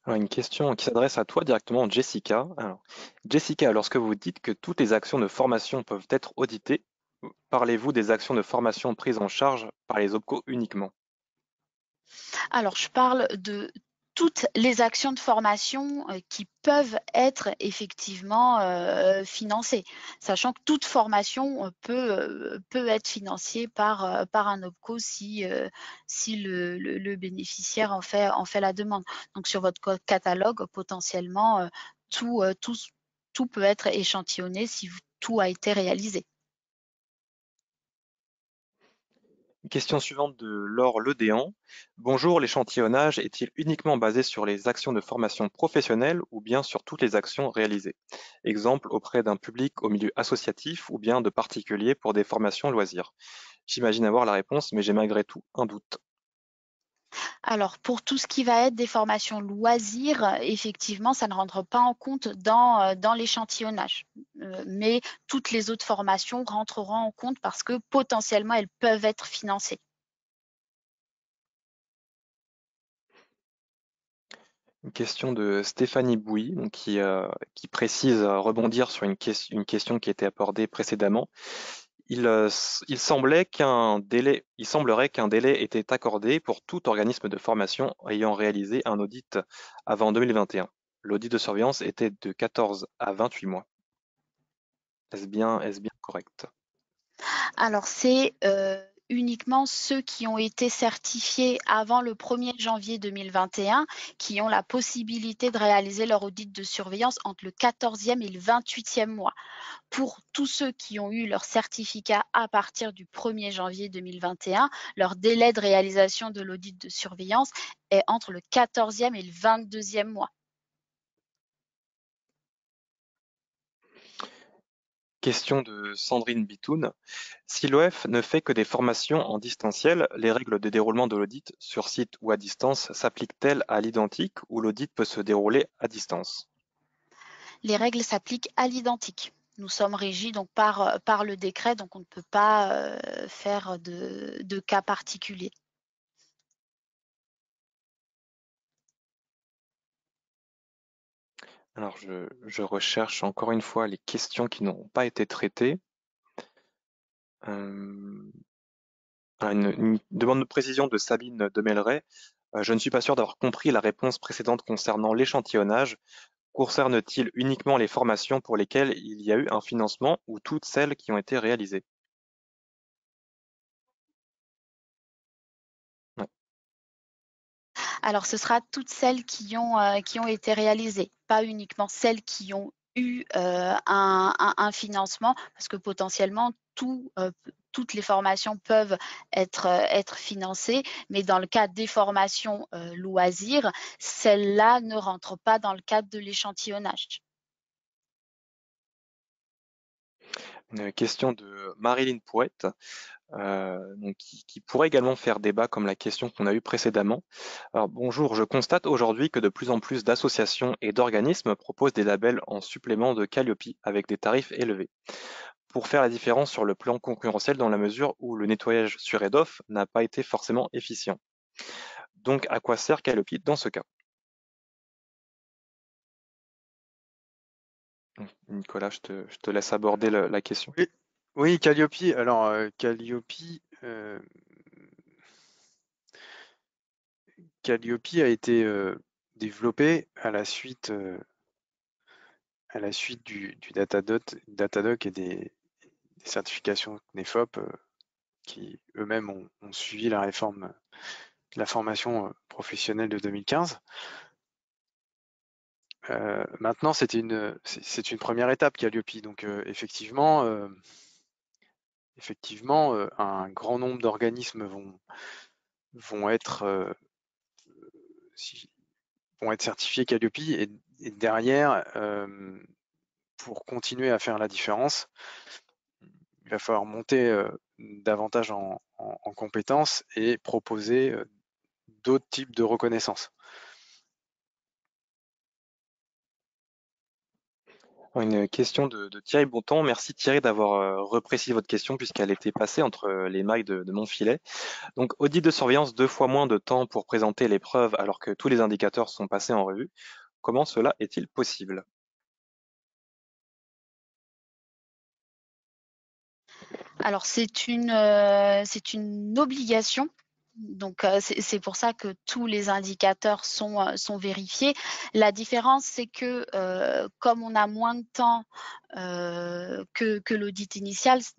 Alors, une question qui s'adresse à toi directement, Jessica. Alors, Jessica, lorsque vous dites que toutes les actions de formation peuvent être auditées, parlez-vous des actions de formation prises en charge par les OPCO uniquement? Alors, je parle de toutes les actions de formation qui peuvent être effectivement financées, sachant que toute formation peut être financée par un OPCO si le bénéficiaire en fait la demande. Donc, sur votre catalogue, potentiellement, tout peut être échantillonné si tout a été réalisé. Question suivante de Laure Ledéan. Bonjour, l'échantillonnage est-il uniquement basé sur les actions de formation professionnelle ou bien sur toutes les actions réalisées? Exemple, auprès d'un public au milieu associatif ou bien de particuliers pour des formations loisirs. J'imagine avoir la réponse, mais j'ai malgré tout un doute. Alors, pour tout ce qui va être des formations loisirs, effectivement, ça ne rentre pas en compte dans l'échantillonnage. Mais toutes les autres formations rentreront en compte parce que potentiellement, elles peuvent être financées. Une question de Stéphanie Bouy, donc qui précise rebondir sur une question qui a été abordée précédemment. Il semblerait qu'un délai était accordé pour tout organisme de formation ayant réalisé un audit avant 2021. L'audit de surveillance était de 14 à 28 mois. Est-ce bien correct? Alors, uniquement ceux qui ont été certifiés avant le 1er janvier 2021 qui ont la possibilité de réaliser leur audit de surveillance entre le 14e et le 28e mois. Pour tous ceux qui ont eu leur certificat à partir du 1er janvier 2021, leur délai de réalisation de l'audit de surveillance est entre le 14e et le 22e mois. Question de Sandrine Bitoun. Si l'OF ne fait que des formations en distanciel, les règles de déroulement de l'audit sur site ou à distance s'appliquent-elles à l'identique ou l'audit peut se dérouler à distance? Les règles s'appliquent à l'identique. Nous sommes régis donc par le décret, donc on ne peut pas faire de cas particuliers. Alors, je recherche encore une fois les questions qui n'ont pas été traitées. Une demande de précision de Sabine Demelray. Je ne suis pas sûr d'avoir compris la réponse précédente concernant l'échantillonnage. Concerne-t-il uniquement les formations pour lesquelles il y a eu un financement ou toutes celles qui ont été réalisées? Ouais. Alors, ce sera toutes celles qui ont été réalisées, pas uniquement celles qui ont eu un financement, parce que potentiellement, toutes les formations peuvent être financées, mais dans le cas des formations loisirs, celles-là ne rentrent pas dans le cadre de l'échantillonnage. Une question de Marilyn Pouette, donc qui pourrait également faire débat comme la question qu'on a eue précédemment. Alors, bonjour, je constate aujourd'hui que de plus en plus d'associations et d'organismes proposent des labels en supplément de Calliope avec des tarifs élevés. Pour faire la différence sur le plan concurrentiel dans la mesure où le nettoyage sur EDOF n'a pas été forcément efficient. Donc, à quoi sert Calliope dans ce cas? Nicolas, je te laisse aborder la question. Oui, oui, Calliope. Alors, Calliope, Calliope a été développé à la suite du Datadoc et des certifications CNEFOP qui eux-mêmes ont suivi la réforme de la formation professionnelle de 2015. Maintenant, c'est une première étape, Calliope. Donc, effectivement, un grand nombre d'organismes vont être certifiés Calliope et derrière, pour continuer à faire la différence, il va falloir monter davantage en compétences et proposer d'autres types de reconnaissance. Une question de Thierry Bontemps. Merci Thierry d'avoir reprécisé votre question puisqu'elle était passée entre les mailles de mon filet. Donc, audit de surveillance 2 fois moins de temps pour présenter les preuves alors que tous les indicateurs sont passés en revue. Comment cela est-il possible? Alors, c'est une obligation. Donc, c'est pour ça que tous les indicateurs sont vérifiés. La différence, c'est que comme on a moins de temps que l'audit initial, ce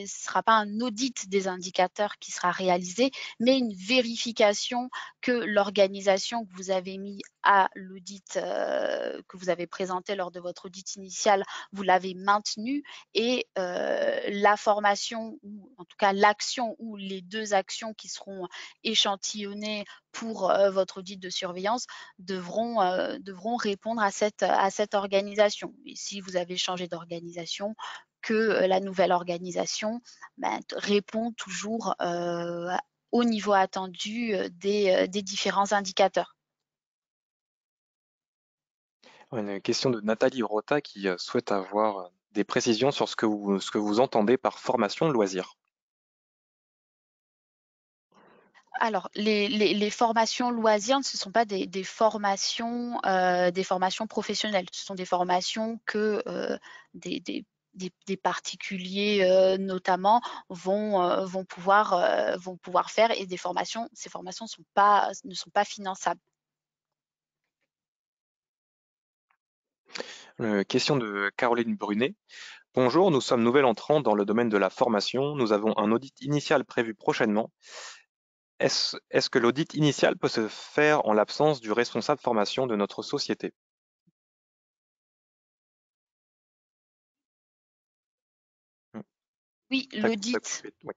sera pas un audit des indicateurs qui sera réalisé, mais une vérification que l'organisation que vous avez mis à l'audit, que vous avez présenté lors de votre audit initial, vous l'avez maintenue et la formation ou en tout cas l'action ou les 2 actions qui seront échantillonnées pour votre audit de surveillance devront répondre à cette organisation. Et si vous avez changé d'organisation, que la nouvelle organisation répond toujours au niveau attendu des différents indicateurs. Une question de Nathalie Rota qui souhaite avoir des précisions sur ce que vous entendez par formation de loisirs. Alors, les formations loisirs, ce ne sont pas des formations professionnelles. Ce sont des formations que des particuliers notamment vont pouvoir faire et ces formations ne sont pas finançables. Question de Caroline Brunet. Bonjour, nous sommes nouvel entrants dans le domaine de la formation. Nous avons un audit initial prévu prochainement. Est-ce que l'audit initial peut se faire en l'absence du responsable formation de notre société? Hmm, Oui, ça a l'audit. coupé. Oui.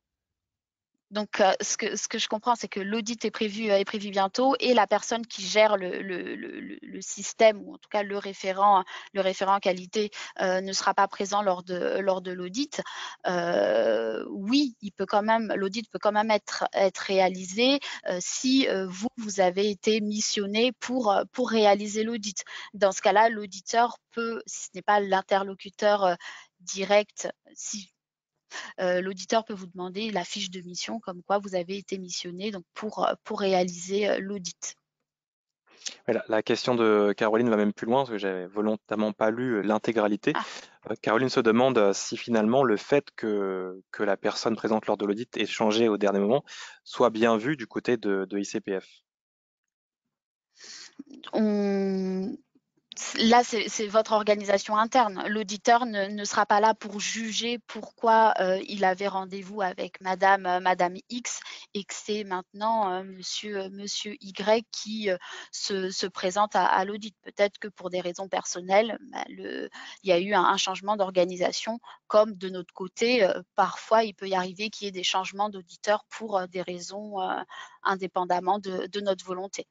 Donc, ce que je comprends, c'est que l'audit est prévu bientôt et la personne qui gère le système ou en tout cas le référent qualité ne sera pas présent lors de l'audit. Oui, l'audit peut quand même être réalisé si vous avez été missionné pour réaliser l'audit. Dans ce cas-là, l'auditeur peut, si ce n'est pas l'interlocuteur direct, si l'auditeur peut vous demander la fiche de mission comme quoi vous avez été missionné donc pour réaliser l'audit. Mais la question de Caroline va même plus loin, parce que j'avais volontairement pas lu l'intégralité. Ah, Caroline se demande si finalement le fait que la personne présente lors de l'audit ait changé au dernier moment soit bien vu du côté de ICPF. on, Là, c'est votre organisation interne. L'auditeur ne sera pas là pour juger pourquoi il avait rendez-vous avec Madame X et que c'est maintenant Monsieur Y qui se présente à l'audit. Peut-être que pour des raisons personnelles, il y a eu un changement d'organisation, comme de notre côté, parfois il peut y arriver qu'il y ait des changements d'auditeurs pour des raisons indépendamment de notre volonté.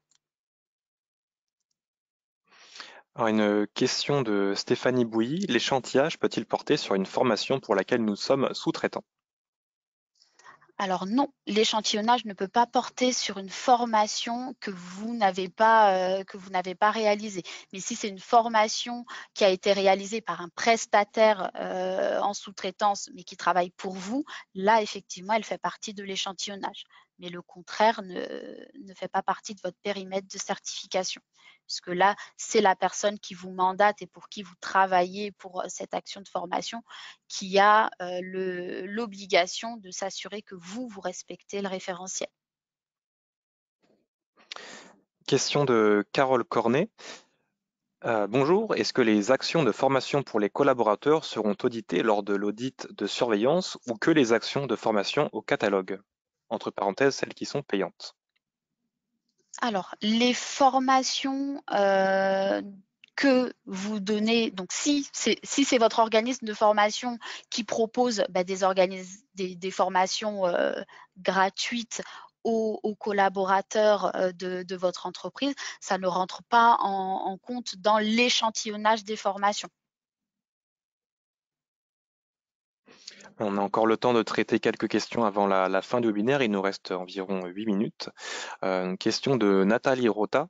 Alors une question de Stéphanie Bouilly, l'échantillage peut-il porter sur une formation pour laquelle nous sommes sous-traitants? Alors non, l'échantillonnage ne peut pas porter sur une formation que vous n'avez pas réalisée. Mais si c'est une formation qui a été réalisée par un prestataire en sous-traitance, mais qui travaille pour vous, là effectivement, elle fait partie de l'échantillonnage. Mais le contraire ne fait pas partie de votre périmètre de certification, puisque là, c'est la personne qui vous mandate et pour qui vous travaillez pour cette action de formation qui a l'obligation de s'assurer que vous respectez le référentiel. Question de Carole Cornet. Bonjour, est-ce que les actions de formation pour les collaborateurs seront auditées lors de l'audit de surveillance ou que les actions de formation au catalogue? Entre parenthèses, celles qui sont payantes. Alors, les formations que vous donnez, donc si c'est votre organisme de formation qui propose des formations gratuites aux collaborateurs de votre entreprise, ça ne rentre pas en compte dans l'échantillonnage des formations. On a encore le temps de traiter quelques questions avant la fin du webinaire. Il nous reste environ 8 minutes. Une question de Nathalie Rota.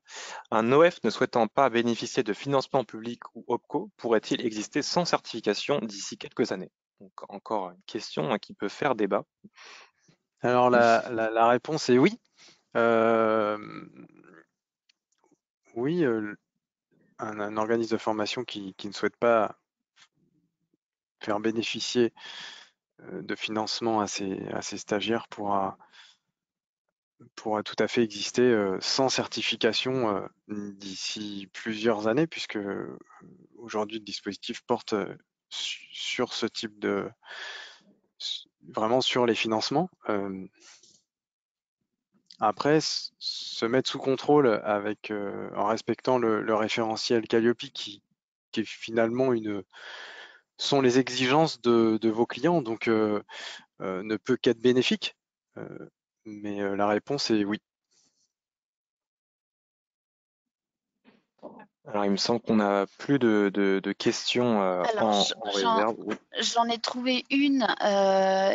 Un OF ne souhaitant pas bénéficier de financement public ou OPCO pourrait-il exister sans certification d'ici quelques années? Donc encore une question qui peut faire débat. Alors la réponse est oui. Oui, un organisme de formation qui ne souhaite pas faire bénéficier de financement à ses stagiaires pourra tout à fait exister sans certification d'ici plusieurs années, puisque aujourd'hui le dispositif porte sur ce type vraiment sur les financements. Après, se mettre sous contrôle en respectant le référentiel Calliope qui est finalement sont les exigences de vos clients, donc ne peut qu'être bénéfique. Mais la réponse est oui. Alors il me semble qu'on n'a plus de questions Alors, en réserve. Oui. j'en ai trouvé une,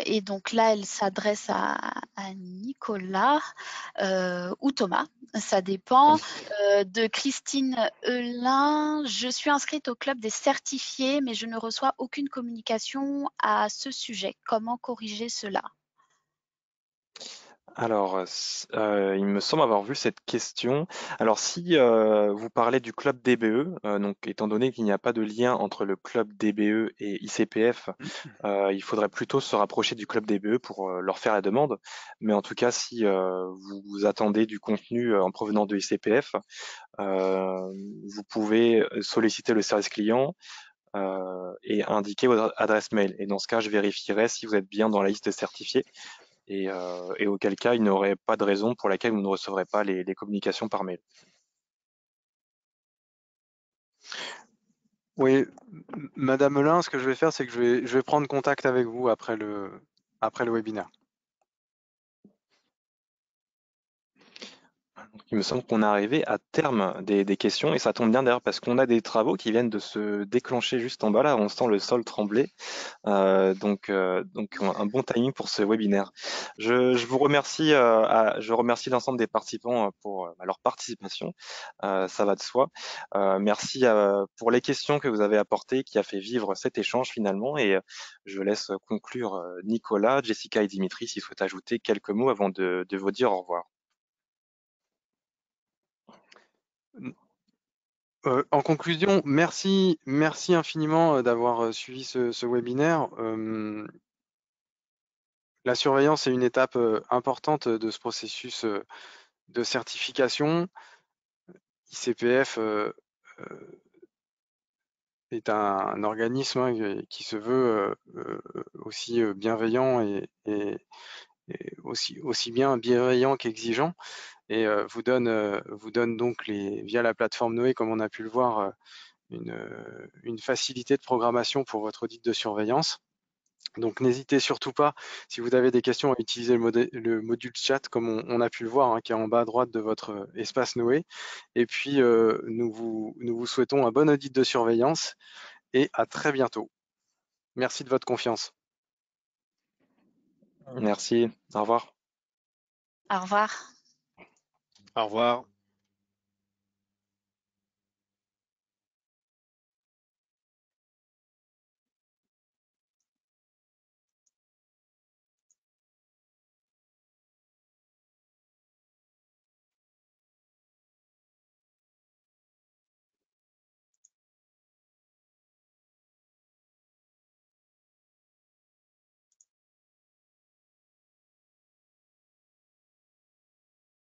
et donc là, elle s'adresse à Nicolas ou Thomas, ça dépend, de Christine Eulin. Je suis inscrite au club des certifiés, mais je ne reçois aucune communication à ce sujet. Comment corriger cela? Alors, il me semble avoir vu cette question. Alors, si vous parlez du club DBE, donc étant donné qu'il n'y a pas de lien entre le club DBE et ICPF, il faudrait plutôt se rapprocher du club DBE pour leur faire la demande. Mais en tout cas, si vous attendez du contenu en provenant de ICPF, vous pouvez solliciter le service client et indiquer votre adresse mail. Et dans ce cas, je vérifierai si vous êtes bien dans la liste des certifiés et auquel cas, il n'y aurait pas de raison pour laquelle vous ne recevrez pas les communications par mail. Oui, Madame Melin, ce que je vais faire, c'est que je vais prendre contact avec vous après le webinaire. Il me semble qu'on est arrivé à terme des questions et ça tombe bien d'ailleurs parce qu'on a des travaux qui viennent de se déclencher juste en bas là, on sent le sol trembler. Donc un bon timing pour ce webinaire. Je vous remercie, je remercie l'ensemble des participants pour leur participation. Ça va de soi. Merci pour les questions que vous avez apportées, qui a fait vivre cet échange finalement. Et je laisse conclure Nicolas, Jessica et Dimitri s'ils souhaitent ajouter quelques mots avant de vous dire au revoir. En conclusion, merci infiniment d'avoir suivi ce webinaire. La surveillance est une étape importante de ce processus de certification. ICPF est un organisme qui se veut aussi bienveillant et aussi bien bienveillant qu'exigeant, et vous donne donc via la plateforme Noé, comme on a pu le voir, une facilité de programmation pour votre audit de surveillance. Donc n'hésitez surtout pas, si vous avez des questions, à utiliser le module chat comme on a pu le voir, hein, qui est en bas à droite de votre espace Noé. Et puis nous vous souhaitons un bon audit de surveillance et à très bientôt. Merci de votre confiance. Merci, au revoir. Au revoir. Au revoir.